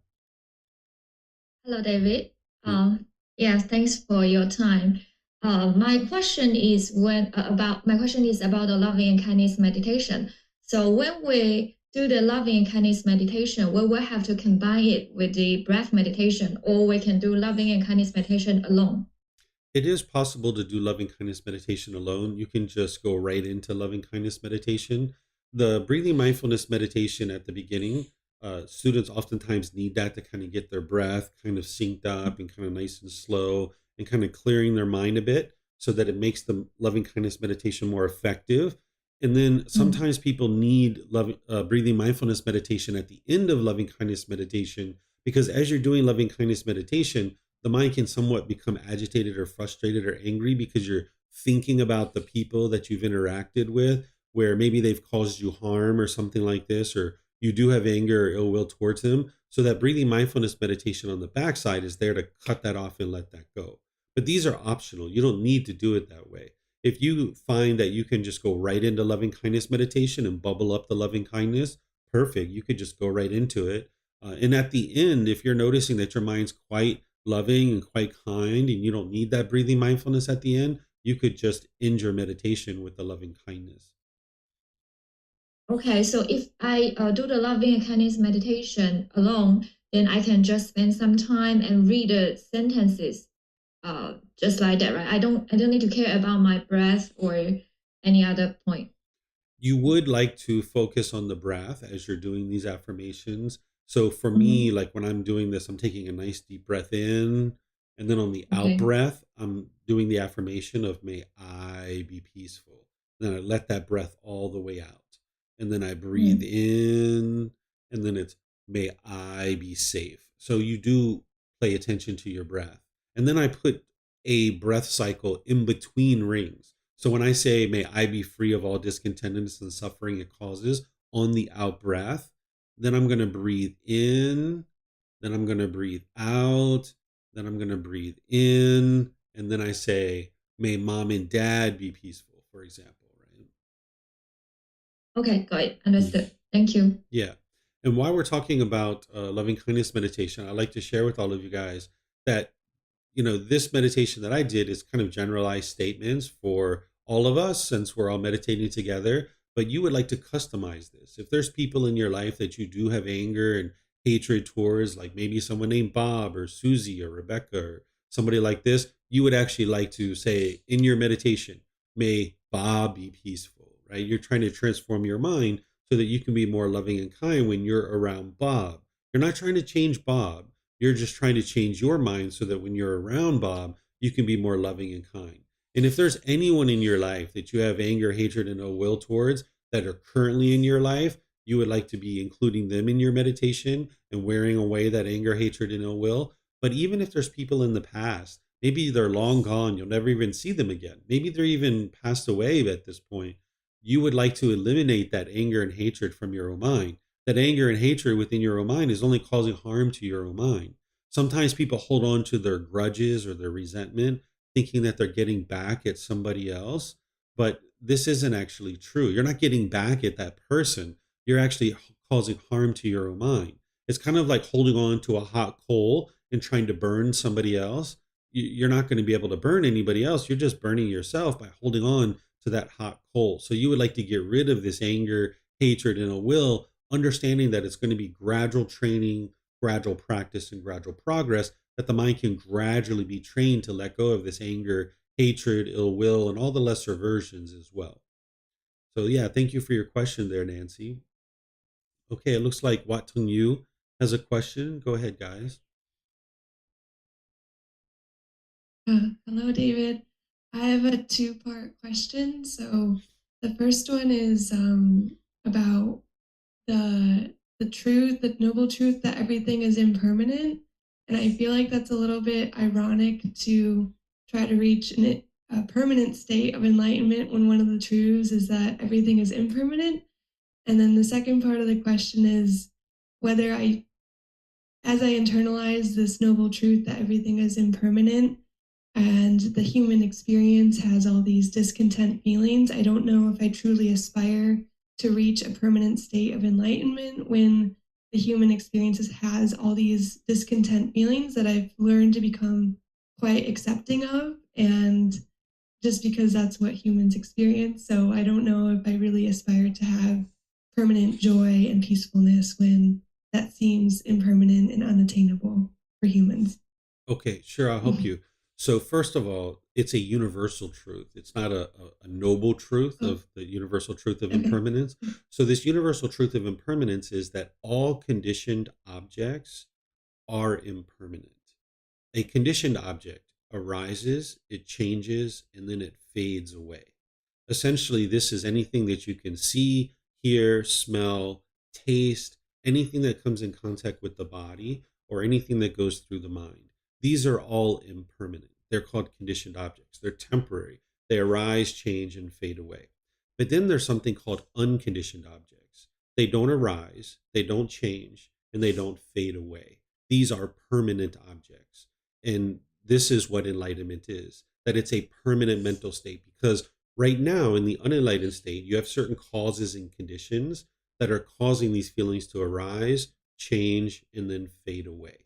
Hello, David. Mm. Yes, thanks for your time. My question is about the loving and kindness meditation. So when we do the loving and kindness meditation, we will have to combine it with the breath meditation, or we can do loving and kindness meditation alone. It is possible to do loving kindness meditation alone. You can just go right into loving kindness meditation. The breathing mindfulness meditation at the beginning, students oftentimes need that to kind of get their breath kind of synced up and kind of nice and slow and kind of clearing their mind a bit so that it makes the loving kindness meditation more effective. And then Mm. sometimes people need breathing mindfulness meditation at the end of loving kindness meditation because as you're doing loving kindness meditation, the mind can somewhat become agitated or frustrated or angry because you're thinking about the people that you've interacted with, where maybe they've caused you harm or something like this, or you do have anger or ill will towards them. So that breathing mindfulness meditation on the backside is there to cut that off and let that go. But these are optional. You don't need to do it that way. If you find that you can just go right into loving kindness meditation and bubble up the loving kindness, perfect. You could just go right into it. And at the end, if you're noticing that your mind's quite loving and quite kind, and you don't need that breathing mindfulness at the end, you could just end your meditation with the loving kindness. Okay, so if I do the loving and kindness meditation alone, then I can just spend some time and read the sentences, just like that, right? I don't need to care about my breath or any other point. You would like to focus on the breath as you're doing these affirmations. So for Mhm. me, like when I'm doing this, I'm taking a nice deep breath in And then on the out Okay. breath, I'm doing the affirmation of may I be peaceful. Then I let that breath all the way out. And then I breathe Mm. in, and then it's may I be safe. So you do pay attention to your breath. And then I put a breath cycle in between rings. So when I say, may I be free of all discontentedness and suffering it causes on the out breath, then I'm going to breathe in, then I'm going to breathe out, then I'm going to breathe in, and then I say, may mom and dad be peaceful, for example, right? Okay, got it. Mm. Understood. Thank you. Yeah. And while we're talking about loving kindness meditation, I'd like to share with all of you guys that this meditation that I did is kind of generalized statements for all of us since we're all meditating together. But you would like to customize this. If there's people in your life that you do have anger and hatred towards, like maybe someone named Bob or Susie or Rebecca or somebody like this, you would actually like to say in your meditation, may Bob be peaceful, right? You're trying to transform your mind so that you can be more loving and kind when you're around Bob. You're not trying to change Bob. You're just trying to change your mind so that when you're around Bob, you can be more loving and kind. And if there's anyone in your life that you have anger, hatred, and ill will towards that are currently in your life, you would like to be including them in your meditation and wearing away that anger, hatred, and ill will. But even if there's people in the past, maybe they're long gone, you'll never even see them again. Maybe they're even passed away at this point. You would like to eliminate that anger and hatred from your own mind. That anger and hatred within your own mind is only causing harm to your own mind. Sometimes people hold on to their grudges or their resentment, thinking that they're getting back at somebody else. But this isn't actually true. You're not getting back at that person. You're actually causing harm to your own mind. It's kind of like holding on to a hot coal and trying to burn somebody else. You're not going to be able to burn anybody else. You're just burning yourself by holding on to that hot coal. So you would like to get rid of this anger, hatred, and ill will, understanding that it's going to be gradual training, gradual practice, and gradual progress, that the mind can gradually be trained to let go of this anger, hatred, ill will, and all the lesser versions as well. So yeah, thank you for your question there, Nancy. Okay, it looks like Wat Tung Yu has a question. Go ahead, guys. Hello, David. I have a two-part question. So the first one is about the truth, the noble truth that everything is impermanent. And I feel like that's a little bit ironic to try to reach a permanent state of enlightenment when one of the truths is that everything is impermanent. And then the second part of the question is whether as I internalize this noble truth that everything is impermanent, and the human experience has all these discontent feelings, I don't know if I truly aspire to reach a permanent state of enlightenment when the human experience has all these discontent feelings that I've learned to become quite accepting of, and just because that's what humans experience. So I don't know if I really aspire to have permanent joy and peacefulness when that seems impermanent and unattainable for humans. Okay, sure, I'll help you. So first of all, it's a universal truth. It's not a noble truth Oh, of the universal truth of okay. impermanence. So this universal truth of impermanence is that all conditioned objects are impermanent. A conditioned object arises, it changes, and then it fades away. Essentially, this is anything that you can see, hear, smell, taste, anything that comes in contact with the body, or anything that goes through the mind. These are all impermanent. They're called conditioned objects. They're temporary. They arise, change, and fade away. But then there's something called unconditioned objects. They don't arise, they don't change, and they don't fade away. These are permanent objects. And this is what enlightenment is, that it's a permanent mental state. Because right now, in the unenlightened state, you have certain causes and conditions that are causing these feelings to arise, change, and then fade away.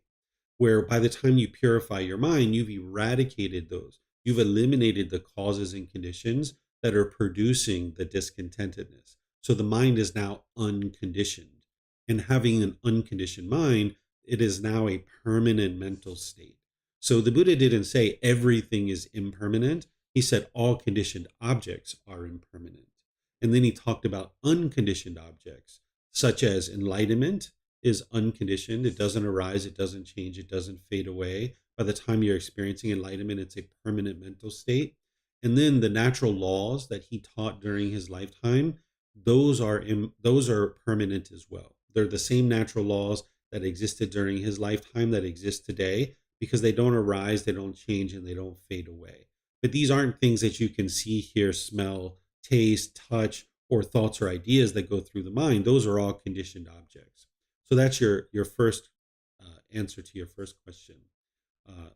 Where by the time you purify your mind, you've eradicated those. You've eliminated the causes and conditions that are producing the discontentedness. So the mind is now unconditioned. And having an unconditioned mind, it is now a permanent mental state. So the Buddha didn't say everything is impermanent. He said all conditioned objects are impermanent. And then he talked about unconditioned objects, such as enlightenment is unconditioned. It doesn't arise, it doesn't change, it doesn't fade away. by the time you're experiencing enlightenment, it's a permanent mental state. And then the natural laws that he taught during his lifetime, those are permanent as well. They're the same natural laws that existed during his lifetime that exist today, because they don't arise, they don't change, and they don't fade away. But these aren't things that you can see, hear, smell, taste, touch, or thoughts or ideas that go through the mind. Those are all conditioned objects. So that's your first answer to your first question. Uh,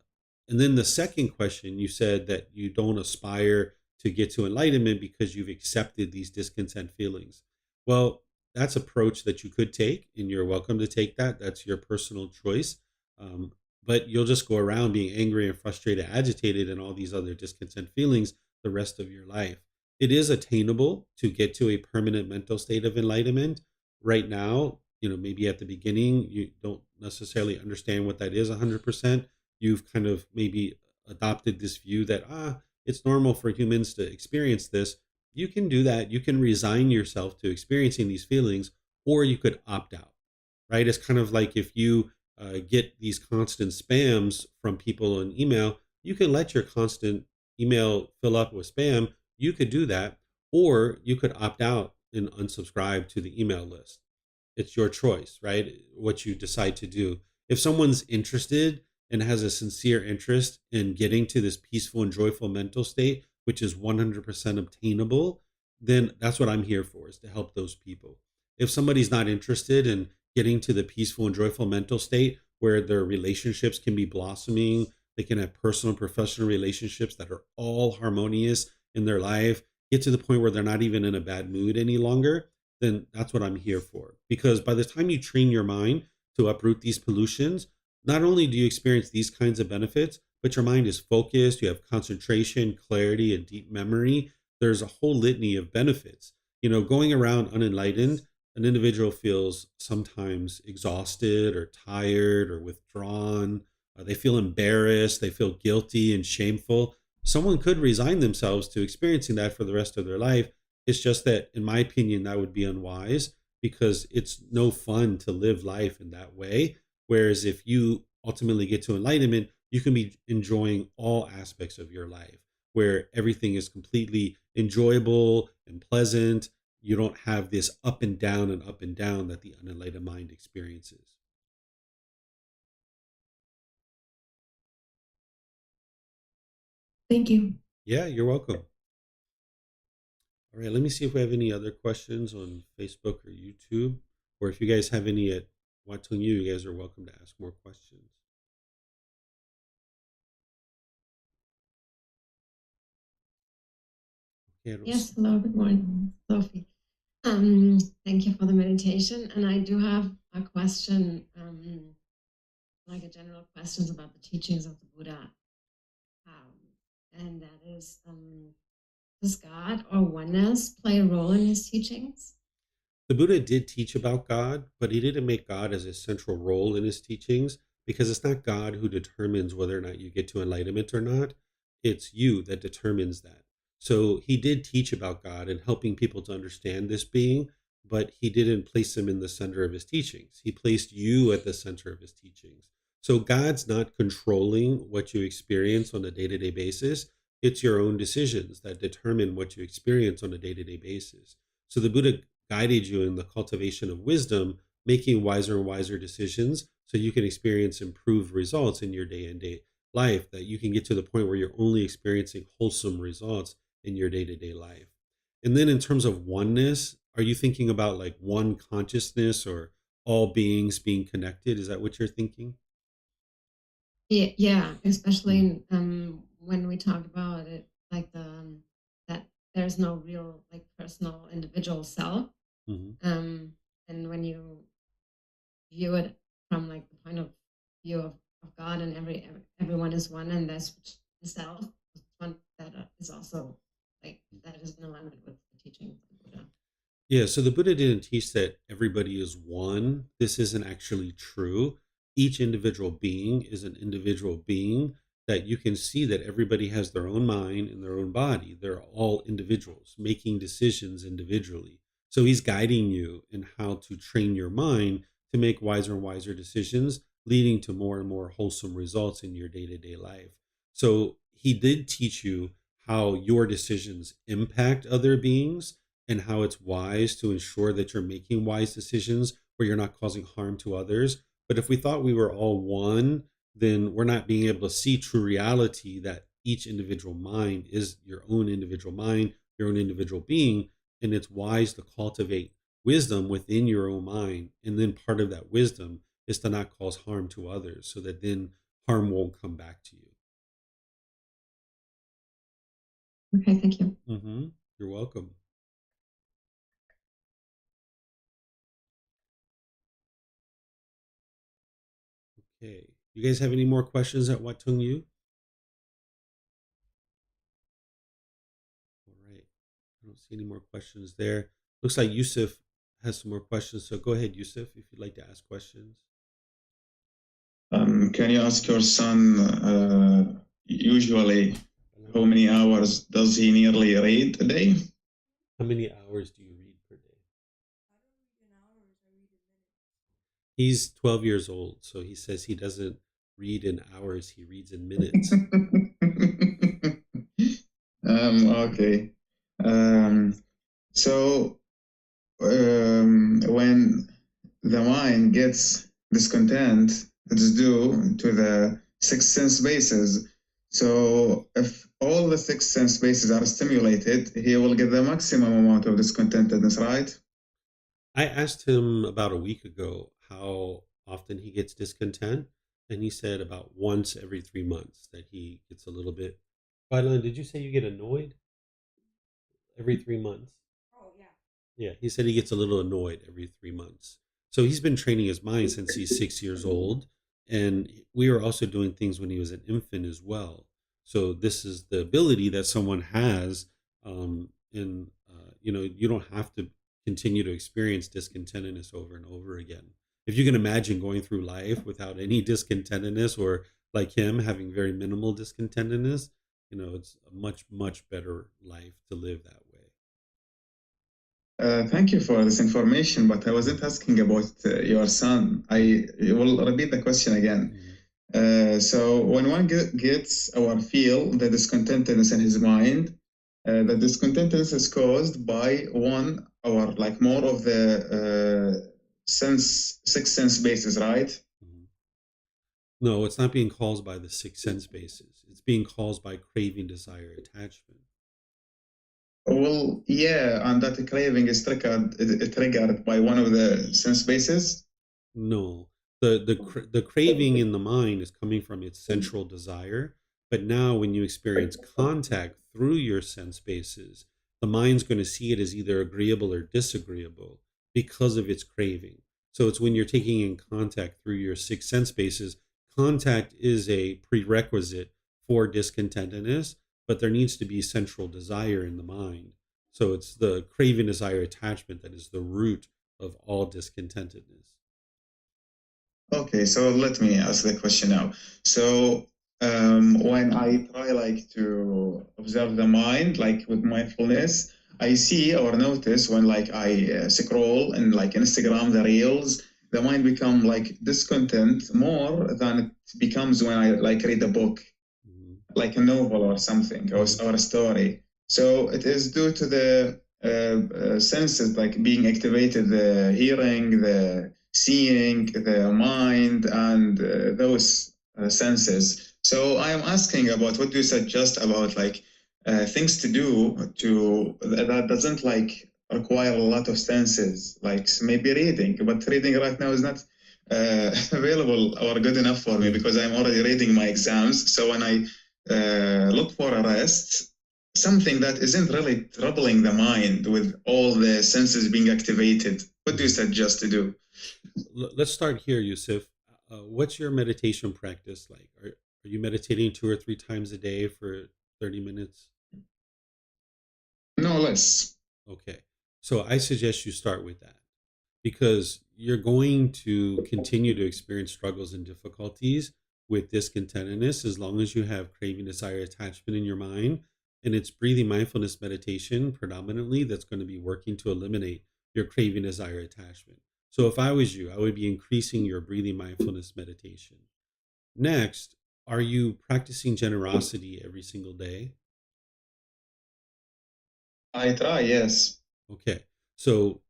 and then the second question, you said that you don't aspire to get to enlightenment because you've accepted these discontent feelings. Well, that's approach that you could take, and you're welcome to take that. That's your personal choice. Um, but you'll just go around being angry and frustrated, agitated, and all these other discontent feelings the rest of your life. It is attainable to get to a permanent mental state of enlightenment. Right now, maybe at the beginning, you don't necessarily understand what that is 100%. You've kind of maybe adopted this view that, it's normal for humans to experience this. You can do that. You can resign yourself to experiencing these feelings, or you could opt out, right? It's kind of like if you get these constant spams from people in email, you can let your constant email fill up with spam. You could do that, or you could opt out and unsubscribe to the email list. It's your choice, right? What you decide to do. If someone's interested and has a sincere interest in getting to this peaceful and joyful mental state, which is 100% obtainable, then that's what I'm here for, is to help those people. If somebody's not interested in getting to the peaceful and joyful mental state where their relationships can be blossoming, they can have personal and professional relationships that are all harmonious in their life, get to the point where they're not even in a bad mood any longer, then that's what I'm here for. Because by the time you train your mind to uproot these pollutions, not only do you experience these kinds of benefits, but your mind is focused, you have concentration, clarity, and deep memory. There's a whole litany of benefits. Going around unenlightened, an individual feels sometimes exhausted or tired or withdrawn. They feel embarrassed, they feel guilty and shameful. Someone could resign themselves to experiencing that for the rest of their life. It's just that, in my opinion, that would be unwise, because it's no fun to live life in that way. Whereas if you ultimately get to enlightenment, you can be enjoying all aspects of your life, where everything is completely enjoyable and pleasant. You don't have this up and down that the unenlightened mind experiences. Thank you. Yeah, you're welcome. All right, let me see if we have any other questions on Facebook or YouTube, or if you guys have any at Wat Tung, you guys are welcome to ask more questions. Okay, Yes, hello, good morning, Sophie. Thank you for the meditation. And I do have a question, like a general questions about the teachings of the Buddha. And that is, does God or oneness play a role in his teachings? The Buddha did teach about God, but he didn't make God as a central role in his teachings, because it's not God who determines whether or not you get to enlightenment or not. It's you that determines that. So he did teach about God and helping people to understand this being, but he didn't place him in the center of his teachings. He placed you at the center of his teachings. So God's not controlling what you experience on a day-to-day basis. It's your own decisions that determine what you experience on a day-to-day basis. So the Buddha guided you in the cultivation of wisdom, making wiser and wiser decisions so you can experience improved results in your day-to-day life, that you can get to the point where you're only experiencing wholesome results in your day-to-day life. And then in terms of oneness, are you thinking about like one consciousness or all beings being connected? Is that what you're thinking? Yeah, especially when we talk about it, like that there's no real like personal individual self. Mm-hmm. And when you view it from like the point of view of God, and everyone is one, and there's self, one that is also like that is in alignment with the teaching of the Buddha. Yeah, so the Buddha didn't teach that everybody is one. This isn't actually true. Each individual being is an individual being, that you can see that everybody has their own mind and their own body. They're all individuals making decisions individually. So he's guiding you in how to train your mind to make wiser and wiser decisions, leading to more and more wholesome results in your day-to-day life. So he did teach you how your decisions impact other beings and how it's wise to ensure that you're making wise decisions where you're not causing harm to others. But if we thought we were all one, then we're not being able to see true reality that each individual mind is your own individual mind, your own individual being. And it's wise to cultivate wisdom within your own mind. And then part of that wisdom is to not cause harm to others so that then harm won't come back to you. Okay, thank you. You're welcome. Okay. You guys have any more questions at Wat Tung Yu? All right. I don't see any more questions there. Looks like Yusuf has some more questions. So go ahead, Yusuf, if you'd like to ask questions. Can you ask your son usually how many hours does he nearly read a day? How many hours do you read per day? He's 12 years old, so he says he doesn't read in hours, he reads in minutes. Okay. So when the mind gets discontent, it's due to the six sense bases. So if all the six sense bases are stimulated, he will get the maximum amount of discontentedness, right? I asked him about a week ago how often he gets discontent, and he said about once every 3 months that he gets a little bit. Violet, did you say you get annoyed every 3 months? Oh, yeah. Yeah, he said he gets a little annoyed every 3 months. So he's been training his mind since he's 6 years old. And we were also doing things when he was an infant as well. So this is the ability that someone has. You don't have to continue to experience discontentedness over and over again. If you can imagine going through life without any discontentedness, or like him having very minimal discontentedness, it's a much, much better life to live that way. Thank you for this information, but I wasn't asking about your son. I will repeat the question again. So when one gets or feel the discontentedness in his mind, the discontentedness is caused by one or like more of the six sense bases, right? No, it's not being caused by the six sense bases. It's being caused by craving, desire, attachment. Well, yeah, and that craving is triggered by one of the sense bases. No, the craving in the mind is coming from its central desire. But now, when you experience contact through your sense bases, the mind's going to see it as either agreeable or disagreeable because of its craving. So it's when you're taking in contact through your six sense bases, contact is a prerequisite for discontentedness, but there needs to be central desire in the mind. So it's the craving, desire, attachment that is the root of all discontentedness. Okay, so let me ask the question now. So when I try like to observe the mind, like with mindfulness, I see or notice when like I scroll and like Instagram, the reels, the mind become like discontent more than it becomes when I like read a book, like a novel or something, or a story. So it is due to the senses like being activated, the hearing, the seeing, the mind, and those senses. So I am asking about what do you suggest about like things to do to that doesn't like require a lot of senses, like maybe reading, but reading right now is not available or good enough for me because I'm already reading my exams. So when I look for a rest, something that isn't really troubling the mind with all the senses being activated. What do you suggest to do? Let's start here, Yusuf. What's your meditation practice like? Are you meditating 2 or 3 times a day for 30 minutes? No less. Okay. So I suggest you start with that because you're going to continue to experience struggles and difficulties with discontentedness as long as you have craving, desire, attachment in your mind. And it's breathing mindfulness meditation predominantly that's going to be working to eliminate your craving, desire, attachment. So if I was you, I would be increasing your breathing mindfulness meditation. Next, are you practicing generosity every single day? I try, yes. Okay. So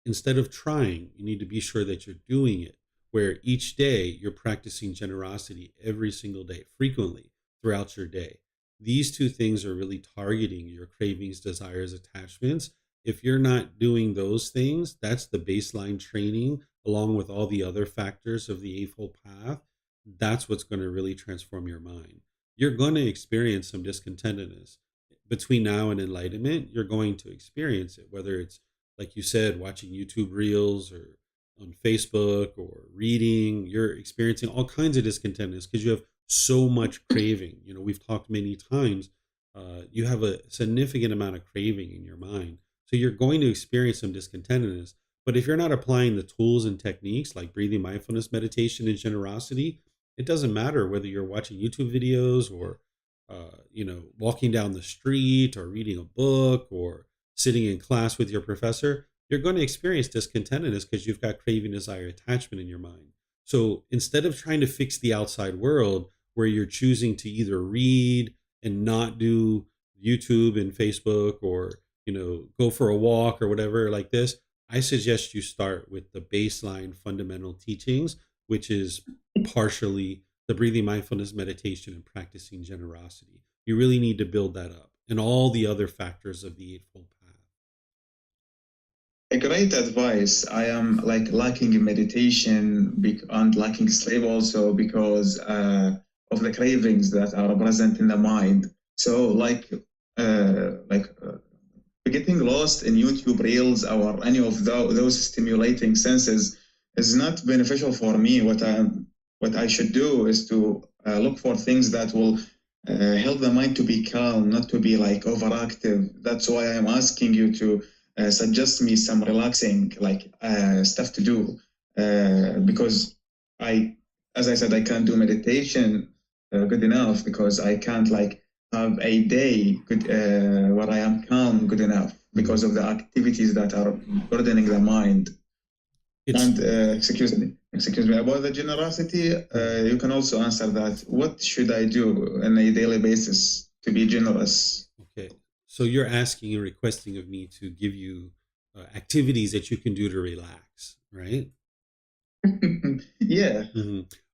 instead of trying, you need to be sure that you're doing it, where each day you're practicing generosity every single day, frequently throughout your day. These two things are really targeting your cravings, desires, attachments. If you're not doing those things, that's the baseline training, along with all the other factors of the Eightfold Path. That's what's going to really transform your mind. You're going to experience some discontentedness between now and enlightenment. You're going to experience it, whether it's like you said, watching YouTube reels or on Facebook or reading. You're experiencing all kinds of discontentness because you have so much craving. We've talked many times. You have a significant amount of craving in your mind. So you're going to experience some discontentedness. But if you're not applying the tools and techniques like breathing mindfulness, meditation, and generosity, it doesn't matter whether you're watching YouTube videos or, walking down the street or reading a book or sitting in class with your professor. You're going to experience discontentedness because you've got craving, desire, attachment in your mind. So instead of trying to fix the outside world where you're choosing to either read and not do YouTube and Facebook or, go for a walk or whatever like this, I suggest you start with the baseline fundamental teachings, which is partially the breathing mindfulness meditation and practicing generosity. You really need to build that up and all the other factors of the Eightfold Path. A great advice. I am like lacking in meditation and lacking sleep also because of the cravings that are present in the mind. So getting lost in YouTube reels or any of those stimulating senses is not beneficial for me. What I should do is to look for things that will help the mind to be calm, not to be like overactive. That's why I'm asking you to suggest me some relaxing stuff to do because as I said, I can't do meditation good enough because I can't have a day where I am calm good enough because of the activities that are burdening the mind. And excuse me, about the generosity, you can also answer that. What should I do on a daily basis to be generous? Okay. So you're asking and requesting of me to give you activities that you can do to relax, right? Yeah.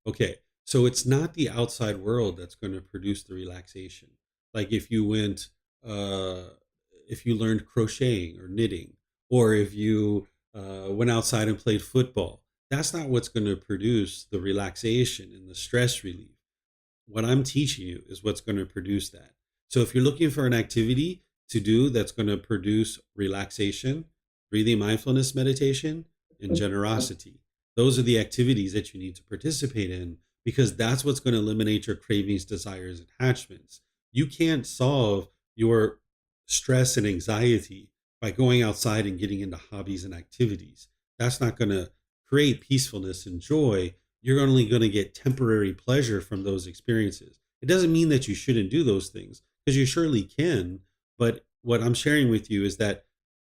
Okay. So it's not the outside world that's going to produce the relaxation. Like if you learned crocheting or knitting, or if you went outside and played football, that's not what's going to produce the relaxation and the stress relief. What I'm teaching you is what's going to produce that. So if you're looking for an activity to do that's going to produce relaxation, breathing mindfulness meditation, and generosity, those are the activities that you need to participate in because that's what's going to eliminate your cravings, desires, attachments. You can't solve your stress and anxiety by going outside and getting into hobbies and activities. That's not going to create peacefulness and joy. You're only going to get temporary pleasure from those experiences. It doesn't mean that you shouldn't do those things because you surely can. But what I'm sharing with you is that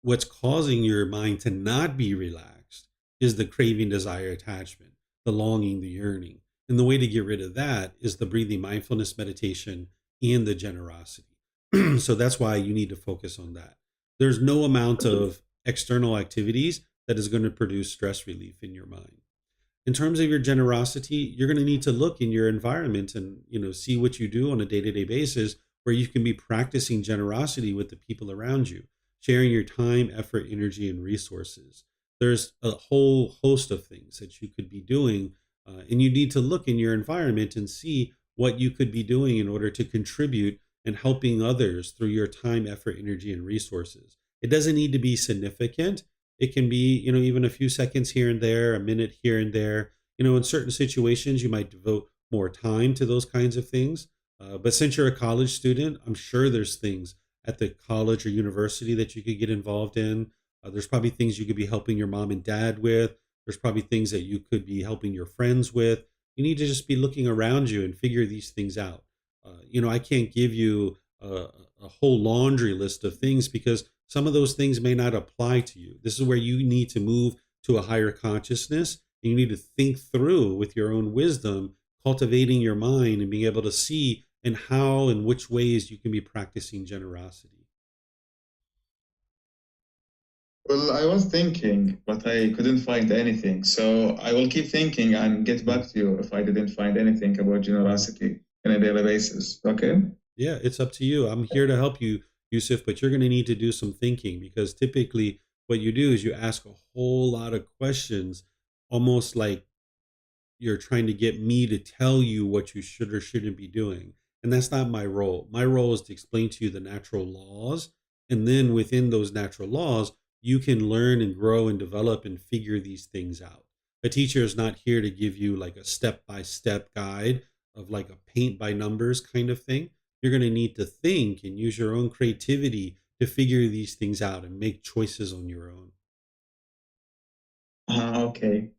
what's causing your mind to not be relaxed is the craving, desire, attachment, the longing, the yearning. And the way to get rid of that is the breathing mindfulness meditation and the generosity. So that's why you need to focus on that. There's no amount of external activities that is going to produce stress relief in your mind. In terms of your generosity, you're going to need to look in your environment and see what you do on a day-to-day basis where you can be practicing generosity with the people around you, sharing your time, effort, energy, and resources. There's a whole host of things that you could be doing, and you need to look in your environment and see what you could be doing in order to contribute and helping others through your time, effort, energy, and resources. It doesn't need to be significant. It can be, even a few seconds here and there, a minute here and there. In certain situations, you might devote more time to those kinds of things. But since you're a college student, I'm sure there's things at the college or university that you could get involved in. There's probably things you could be helping your mom and dad with. There's probably things that you could be helping your friends with. You need to just be looking around you and figure these things out. I can't give you a whole laundry list of things because some of those things may not apply to you. This is where you need to move to a higher consciousness. And you need to think through with your own wisdom, cultivating your mind and being able to see and how and which ways you can be practicing generosity. Well, I was thinking, but I couldn't find anything. So I will keep thinking and get back to you if I didn't find anything about generosity on a daily basis. Okay? Yeah, it's up to you. I'm here to help you, Yusuf, but you're going to need to do some thinking, because typically what you do is you ask a whole lot of questions, almost like you're trying to get me to tell you what you should or shouldn't be doing. And that's not my role. My role is to explain to you the natural laws. And then within those natural laws, you can learn and grow and develop and figure these things out. A teacher is not here to give you like a step by step guide of like a paint by numbers kind of thing. You're going to need to think and use your own creativity to figure these things out and make choices on your own. Okay.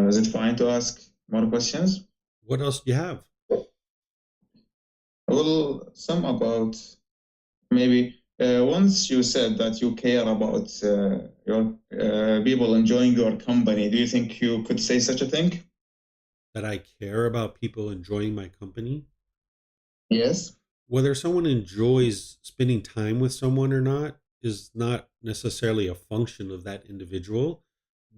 Is it fine to ask more questions? What else do you have? Well, some about maybe once you said that you care about your people enjoying your company. Do you think you could say such a thing? That I care about people enjoying my company? Yes. Whether someone enjoys spending time with someone or not is not necessarily a function of that individual.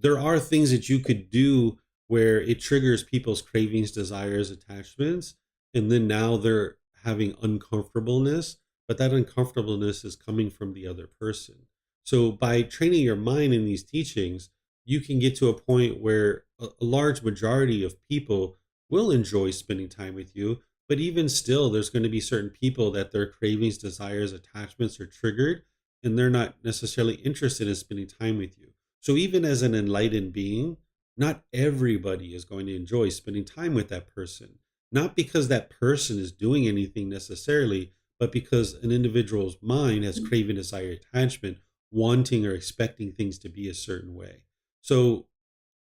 There are things that you could do where it triggers people's cravings, desires, attachments, and then now they're having uncomfortableness, but that uncomfortableness is coming from the other person. So by training your mind in these teachings, you can get to a point where a large majority of people will enjoy spending time with you. But even still, there's going to be certain people that their cravings, desires, attachments are triggered, and they're not necessarily interested in spending time with you. So even as an enlightened being, not everybody is going to enjoy spending time with that person. Not because that person is doing anything necessarily, but because an individual's mind has craving, desire, attachment, wanting or expecting things to be a certain way. So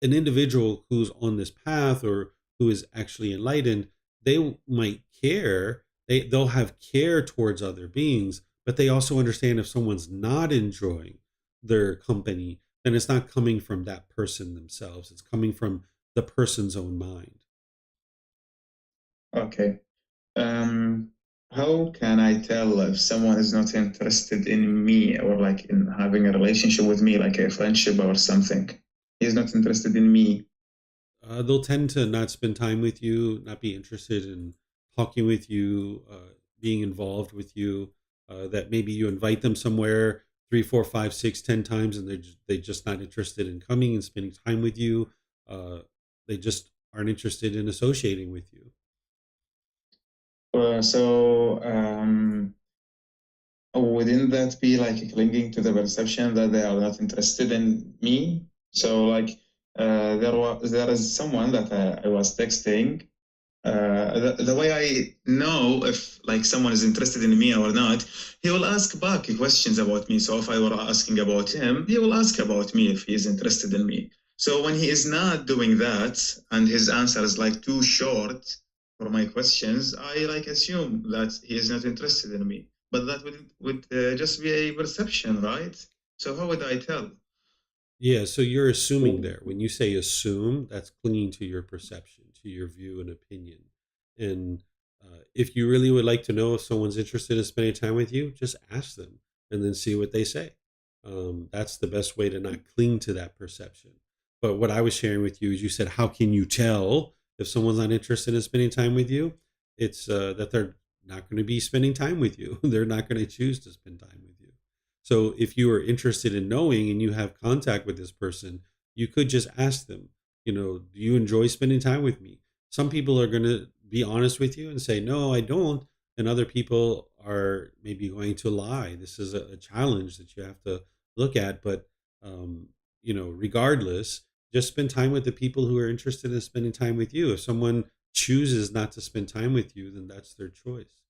an individual who's on this path or who is actually enlightened, they might care. They'll have care towards other beings, but they also understand if someone's not enjoying their company, then it's not coming from that person themselves. It's coming from the person's own mind. Okay. How can I tell if someone is not interested in me or like in having a relationship with me, like a friendship or something? He's not interested in me. They'll tend to not spend time with you, not be interested in talking with you, being involved with you. That maybe you invite them somewhere 3, 4, 5, 6, 10 times, and they're just not interested in coming and spending time with you. They just aren't interested in associating with you. Wouldn't that be like clinging to the perception that they are not interested in me? So like there is someone that I was texting. The way I know if like someone is interested in me or not, he will ask back questions about me. So if I were asking about him, he will ask about me if he is interested in me. So when he is not doing that and his answer is like too short for my questions, I like assume that he is not interested in me. But that would just be a perception, right? So how would I tell? Yeah, so you're assuming there. When you say assume, that's clinging to your perception, to your view and opinion. And if you really would like to know if someone's interested in spending time with you, just ask them and then see what they say. That's the best way to not cling to that perception. But what I was sharing with you is you said, how can you tell if someone's not interested in spending time with you? It's that they're not going to be spending time with you. They're not going to choose to spend time with you. So if you are interested in knowing and you have contact with this person, you could just ask them, do you enjoy spending time with me? Some people are going to be honest with you and say, no, I don't. And other people are maybe going to lie. This is a challenge that you have to look at. But, regardless, just spend time with the people who are interested in spending time with you. If someone chooses not to spend time with you, then that's their choice.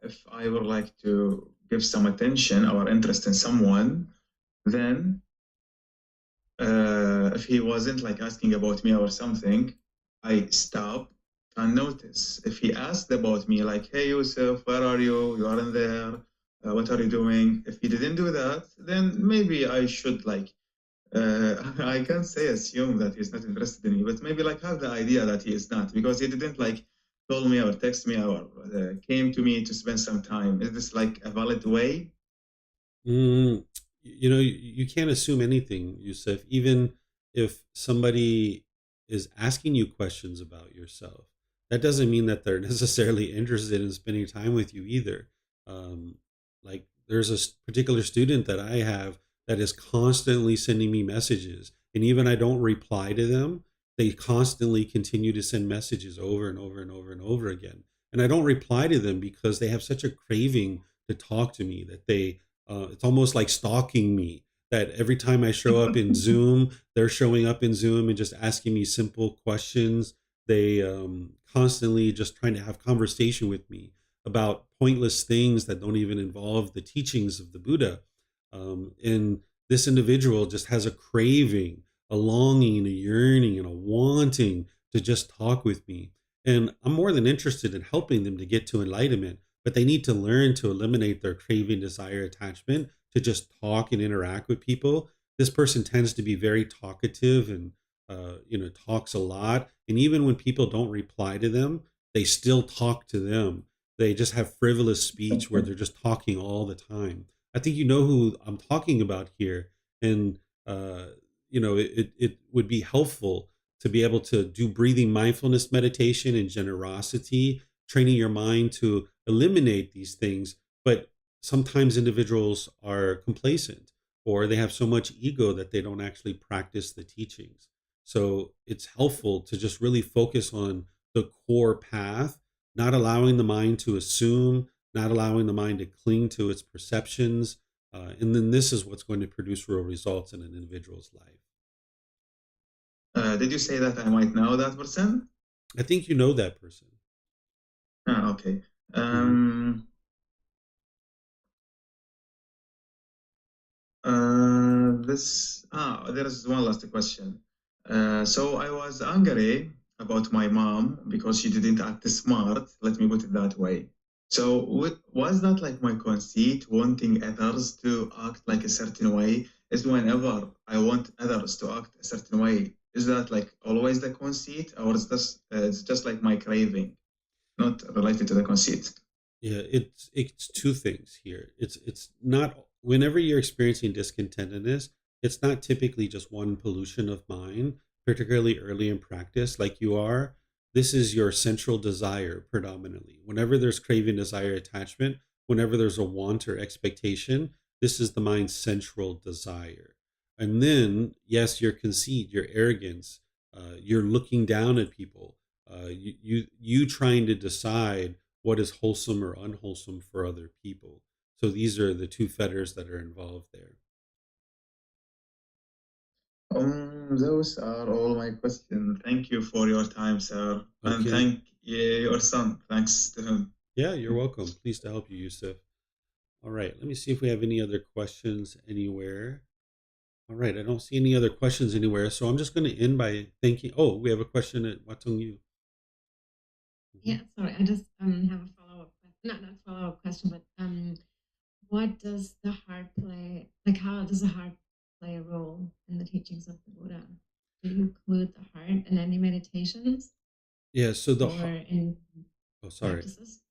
If I would like to give some attention or interest in someone, then if he wasn't like asking about me or something, I stop and notice. If he asked about me, like, hey, Yusuf, where are you? You aren't there. what are you doing? If he didn't do that, then maybe I should like I can't say assume that he's not interested in me, but maybe like have the idea that he is not, because he didn't like call me or text me or came to me to spend some time. Is this like a valid way? Mm, you can't assume anything, Yusuf. Even if somebody is asking you questions about yourself, that doesn't mean that they're necessarily interested in spending time with you either. Um, like there's a particular student that I have that is constantly sending me messages, and even I don't reply to them, they constantly continue to send messages over and over and over and over again. And I don't reply to them because they have such a craving to talk to me that it's almost like stalking me, that every time I show up in Zoom, they're showing up in Zoom and just asking me simple questions. They constantly just trying to have conversation with me about pointless things that don't even involve the teachings of the Buddha. And this individual just has a craving, a longing, a yearning, and a wanting to just talk with me. And I'm more than interested in helping them to get to enlightenment, but they need to learn to eliminate their craving, desire, attachment to just talk and interact with people. This person tends to be very talkative and talks a lot. And even when people don't reply to them, they still talk to them. They just have frivolous speech where they're just talking all the time. I think you know who I'm talking about here, and it would be helpful to be able to do breathing mindfulness meditation and generosity, training your mind to eliminate these things. But sometimes individuals are complacent or they have so much ego that they don't actually practice the teachings. So it's helpful to just really focus on the core path, not allowing the mind to assume, not allowing the mind to cling to its perceptions. And then this is what's going to produce real results in an individual's life. Did you say that I might know that person? I think you know that person. Ah, okay. Mhm. There is one last question. So I was angry about my mom because she didn't act smart. Let me put it that way. So was that like my conceit, wanting others to act like a certain way? Is whenever I want others to act a certain way, is that like always the conceit, or is this it's just like my craving, not related to the conceit? Yeah, it's two things here. It's not whenever you're experiencing discontentedness, it's not typically just one pollution of mind, particularly early in practice, like you are. This is your central desire predominantly. Whenever there's craving, desire, attachment, whenever there's a want or expectation, this is the mind's central desire. And then, yes, your conceit, your arrogance, you're looking down at people, you trying to decide what is wholesome or unwholesome for other people. So these are the two fetters that are involved there. Those are all my questions. Thank you for your time, sir. And Okay. thank your son. Thanks to him. Yeah, you're welcome. Pleased to help you, Yusuf. All right. Let me see if we have any other questions anywhere. All right. I don't see any other questions anywhere. So I'm just going to end by thanking. Oh, we have a question at Wat Tung you. Yeah, sorry, I just have a follow up. Not follow up question, but what does the heart play? Like, how does the heart play a role in the teachings of the Buddha? Do you include the heart in any meditations Yeah. So or in oh, sorry. practices?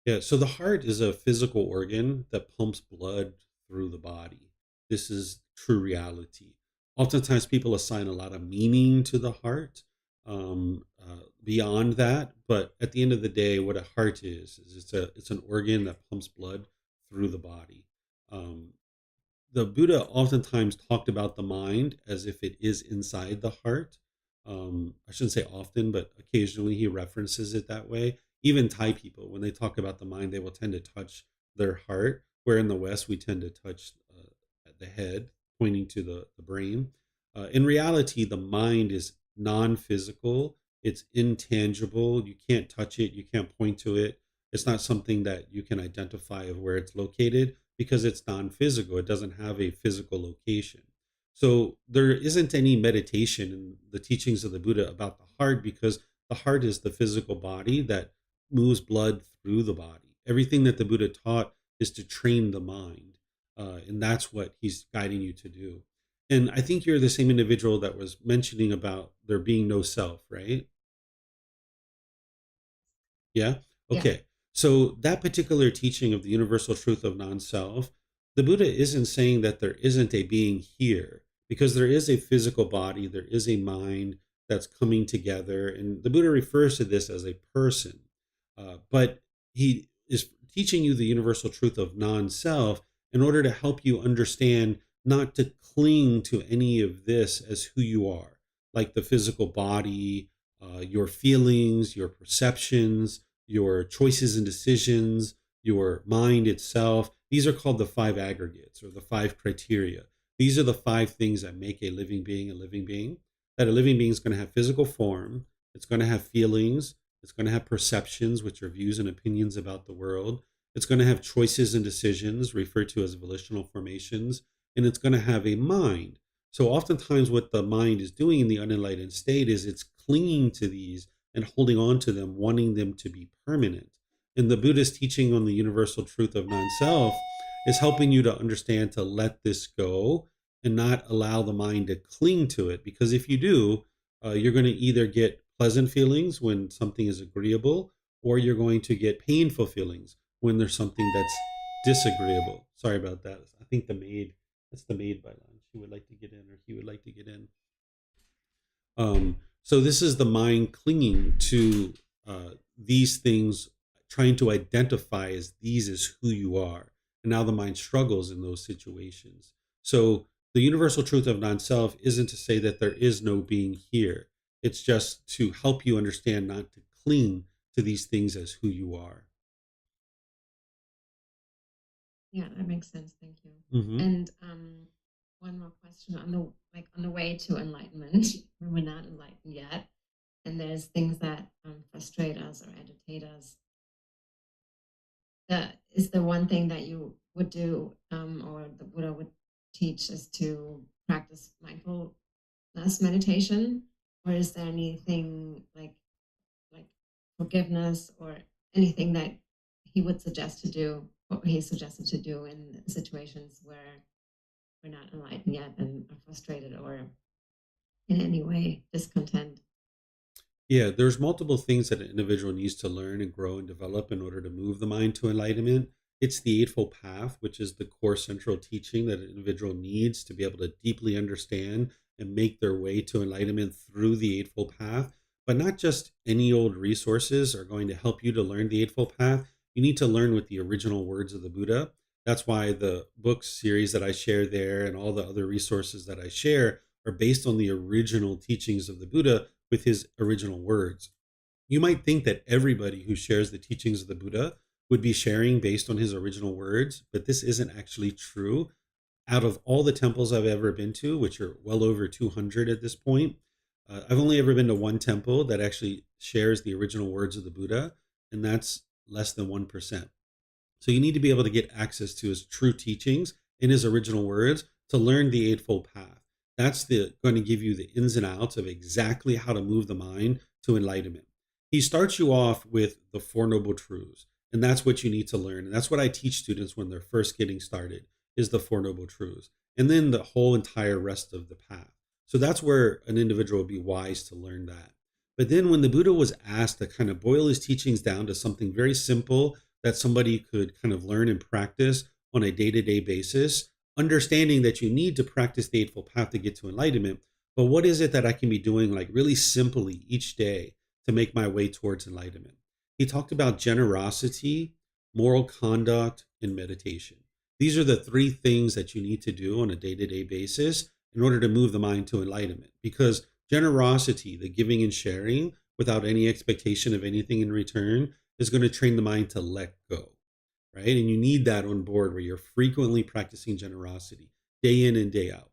Yeah, so the heart is a physical organ that pumps blood through the body. This is true reality. Oftentimes, people assign a lot of meaning to the heart beyond that, but at the end of the day, what a heart is it's an organ that pumps blood through the body. Um, the Buddha oftentimes talked about the mind as if it is inside the heart. I shouldn't say often, but occasionally he references it that way. Even Thai people, when they talk about the mind, they will tend to touch their heart, where in the West we tend to touch the head, pointing to the brain. In reality, the mind is non physical, it's intangible. You can't touch it, you can't point to it. It's not something that you can identify of where it's located because it's non-physical. It doesn't have a physical location. So there isn't any meditation in the teachings of the Buddha about the heart because the heart is the physical body that moves blood through the body. Everything that the Buddha taught is to train the mind. And that's what he's guiding you to do. And I think you're the same individual that was mentioning about there being no self, right? Yeah. Yeah. Okay. So that particular teaching of the universal truth of non-self, the Buddha isn't saying that there isn't a being here, because there is a physical body, there is a mind that's coming together, and the Buddha refers to this as a person. But he is teaching you the universal truth of non-self in order to help you understand not to cling to any of this as who you are, like the physical body, your feelings, your perceptions, your choices and decisions, your mind itself. These are called the five aggregates or the five criteria. These are the five things that make a living being a living being. That a living being is going to have physical form, it's going to have feelings, it's going to have perceptions, which are views and opinions about the world. It's going to have choices and decisions, referred to as volitional formations, and it's going to have a mind. So oftentimes what the mind is doing in the unenlightened state is it's clinging to these and holding on to them, wanting them to be permanent. And the Buddhist teaching on the universal truth of non-self is helping you to understand to let this go and not allow the mind to cling to it. Because if you do, you're going to either get pleasant feelings when something is agreeable, or you're going to get painful feelings when there's something that's disagreeable. Sorry about that. I think that's the maid by line. She would like to get in, or he would like to get in. So this is the mind clinging to these things, trying to identify as these as who you are. And now the mind struggles in those situations. So the universal truth of non-self isn't to say that there is no being here. It's just to help you understand not to cling to these things as who you are. Yeah, that makes sense. Thank you. Mm-hmm. And one more question on the way to enlightenment. We're not enlightened yet, and there's things that frustrate us or agitate us. Is the one thing that you would do, or the Buddha would teach, is to practice mindfulness meditation, or is there anything like forgiveness or anything that he would suggest to do, or he suggested to do in situations where we're not enlightened yet and are frustrated or in any way discontent? Yeah, there's multiple things that an individual needs to learn and grow and develop in order to move the mind to enlightenment. It's the Eightfold Path, which is the core central teaching that an individual needs to be able to deeply understand and make their way to enlightenment through the Eightfold Path. But not just any old resources are going to help you to learn the Eightfold Path. You need to learn with the original words of the Buddha. That's why the book series that I share there and all the other resources that I share are based on the original teachings of the Buddha with his original words. You might think that everybody who shares the teachings of the Buddha would be sharing based on his original words, but this isn't actually true. Out of all the temples I've ever been to, which are well over 200 at this point, I've only ever been to one temple that actually shares the original words of the Buddha, and that's less than 1%. So you need to be able to get access to his true teachings in his original words to learn the Eightfold Path. That's going to give you the ins and outs of exactly how to move the mind to enlightenment. He starts you off with the Four Noble Truths, and that's what you need to learn. And that's what I teach students when they're first getting started, is the Four Noble Truths, and then the whole entire rest of the path. So that's where an individual would be wise to learn that. But then when the Buddha was asked to kind of boil his teachings down to something very simple that somebody could kind of learn and practice on a day-to-day basis, understanding that you need to practice the Eightfold Path to get to enlightenment, but what is it that I can be doing like really simply each day to make my way towards enlightenment? He talked about generosity, moral conduct, and meditation. These are the three things that you need to do on a day-to-day basis in order to move the mind to enlightenment. Because generosity, the giving and sharing without any expectation of anything in return, is going to train the mind to let go. Right? And you need that on board where you're frequently practicing generosity day in and day out.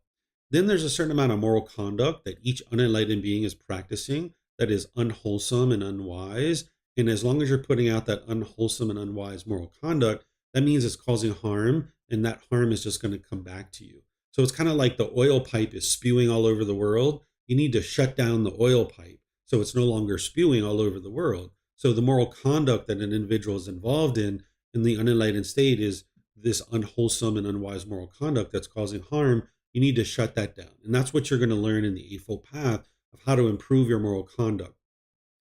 Then there's a certain amount of moral conduct that each unenlightened being is practicing that is unwholesome and unwise. And as long as you're putting out that unwholesome and unwise moral conduct, that means it's causing harm, and that harm is just going to come back to you. So it's kind of like the oil pipe is spewing all over the world. You need to shut down the oil pipe so it's no longer spewing all over the world. So the moral conduct that an individual is involved in the unenlightened state is this unwholesome and unwise moral conduct that's causing harm, you need to shut that down. And that's what you're going to learn in the Eightfold Path of how to improve your moral conduct.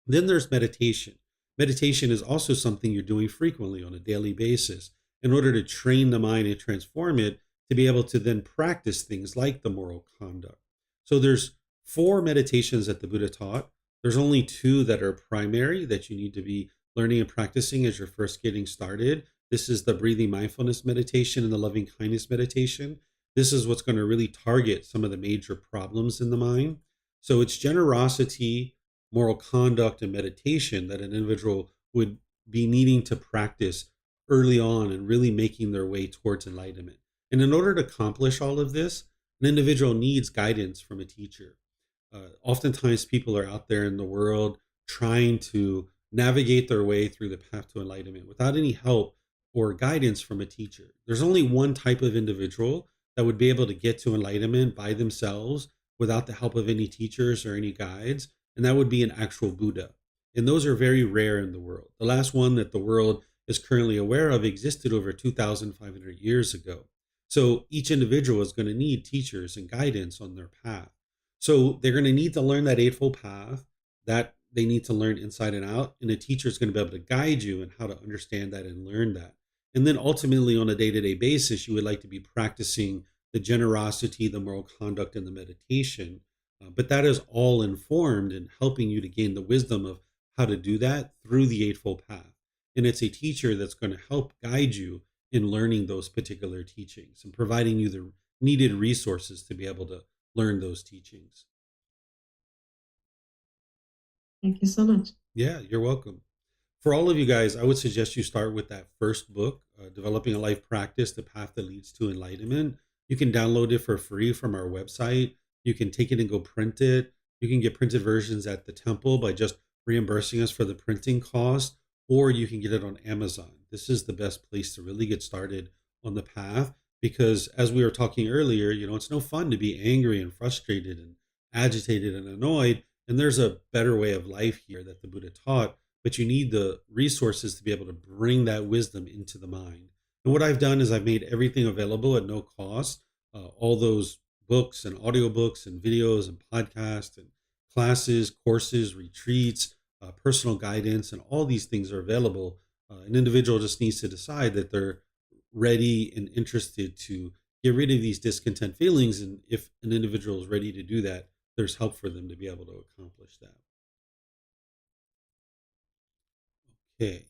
Then there's meditation. Meditation is also something you're doing frequently on a daily basis in order to train the mind and transform it to be able to then practice things like the moral conduct. So there's 4 meditations that the Buddha taught. There's only 2 that are primary that you need to be learning and practicing as you're first getting started. This is the breathing mindfulness meditation and the loving kindness meditation. This is what's going to really target some of the major problems in the mind. So it's generosity, moral conduct, and meditation that an individual would be needing to practice early on and really making their way towards enlightenment. And in order to accomplish all of this, an individual needs guidance from a teacher. Oftentimes, people are out there in the world trying to navigate their way through the path to enlightenment without any help or guidance from a teacher. There's only one type of individual that would be able to get to enlightenment by themselves without the help of any teachers or any guides, and that would be an actual Buddha. And those are very rare in the world. The last one that the world is currently aware of existed over 2,500 years ago. So each individual is going to need teachers and guidance on their path. So they're going to need to learn that Eightfold Path, that they need to learn inside and out, and a teacher is going to be able to guide you in how to understand that and learn that. And then ultimately, on a day-to-day basis, you would like to be practicing the generosity, the moral conduct, and the meditation. But that is all informed and helping you to gain the wisdom of how to do that through the Eightfold Path. And it's a teacher that's going to help guide you in learning those particular teachings and providing you the needed resources to be able to learn those teachings. Thank you so much. Yeah, you're welcome. For all of you guys, I would suggest you start with that first book, Developing a Life Practice, The Path That Leads to Enlightenment. You can download it for free from our website. You can take it and go print it. You can get printed versions at the temple by just reimbursing us for the printing cost, or you can get it on Amazon. This is the best place to really get started on the path because, as we were talking earlier, it's no fun to be angry and frustrated and agitated and annoyed. And there's a better way of life here that the Buddha taught, but you need the resources to be able to bring that wisdom into the mind. And what I've done is I've made everything available at no cost. All those books and audiobooks and videos and podcasts and classes, courses, retreats, personal guidance, and all these things are available. An individual just needs to decide that they're ready and interested to get rid of these discontent feelings. And if an individual is ready to do that, there's help for them to be able to accomplish that. Okay,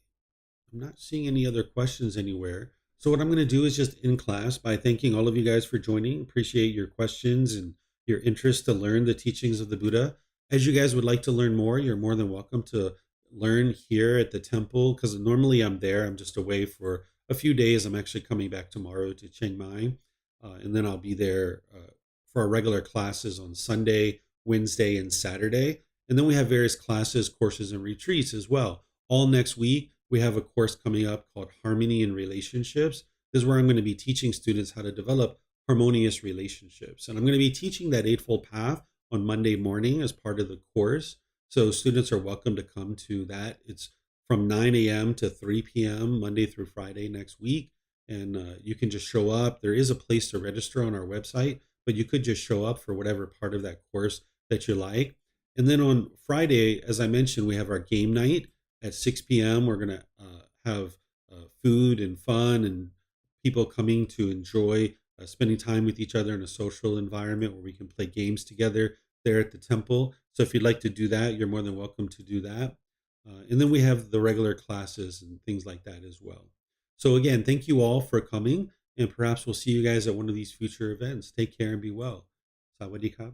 I'm not seeing any other questions anywhere. So what I'm going to do is just end class by thanking all of you guys for joining. Appreciate your questions and your interest to learn the teachings of the Buddha. As you guys would like to learn more, you're more than welcome to learn here at the temple because normally I'm there. I'm just away for a few days. I'm actually coming back tomorrow to Chiang Mai, and then I'll be there for our regular classes on Sunday, Wednesday, and Saturday. And then we have various classes, courses, and retreats as well. All next week, we have a course coming up called Harmony in Relationships. This is where I'm going to be teaching students how to develop harmonious relationships. And I'm going to be teaching that Eightfold Path on Monday morning as part of the course. So students are welcome to come to that. It's from 9 a.m. to 3 p.m. Monday through Friday next week. And you can just show up. There is a place to register on our website, but you could just show up for whatever part of that course that you like. And then on Friday, as I mentioned, we have our game night at 6 p.m. We're going to have food and fun and people coming to enjoy spending time with each other in a social environment where we can play games together there at the temple. So if you'd like to do that, you're more than welcome to do that. And then we have the regular classes and things like that as well. So again, thank you all for coming, and perhaps we'll see you guys at one of these future events. Take care and be well. Sawadee ka.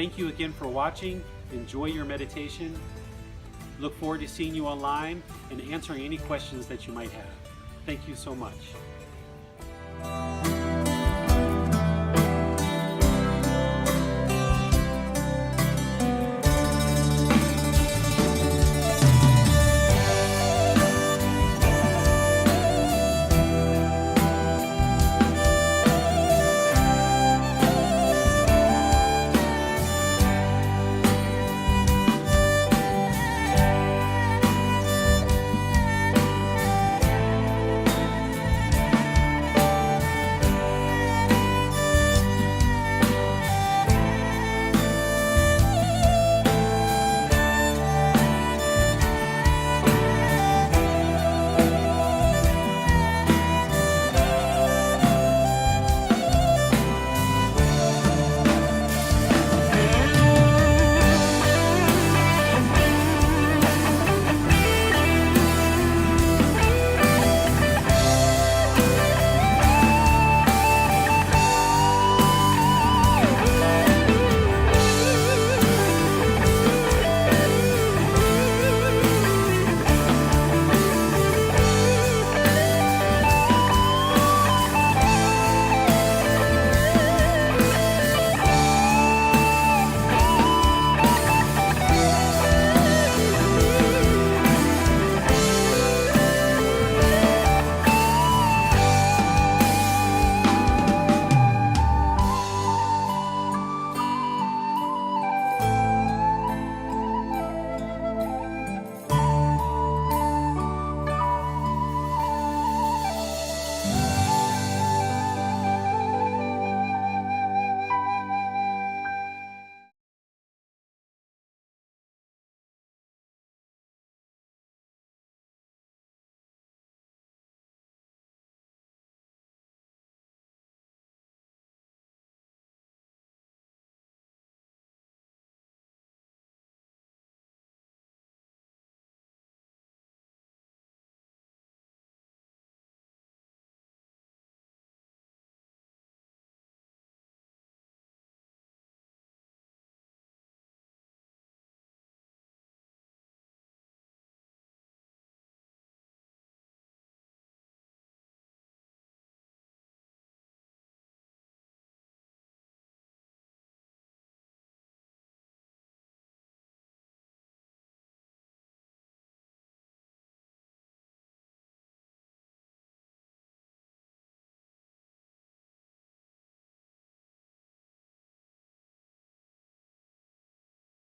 Thank you again for watching. Enjoy your meditation. Look forward to seeing you online and answering any questions that you might have. Thank you so much.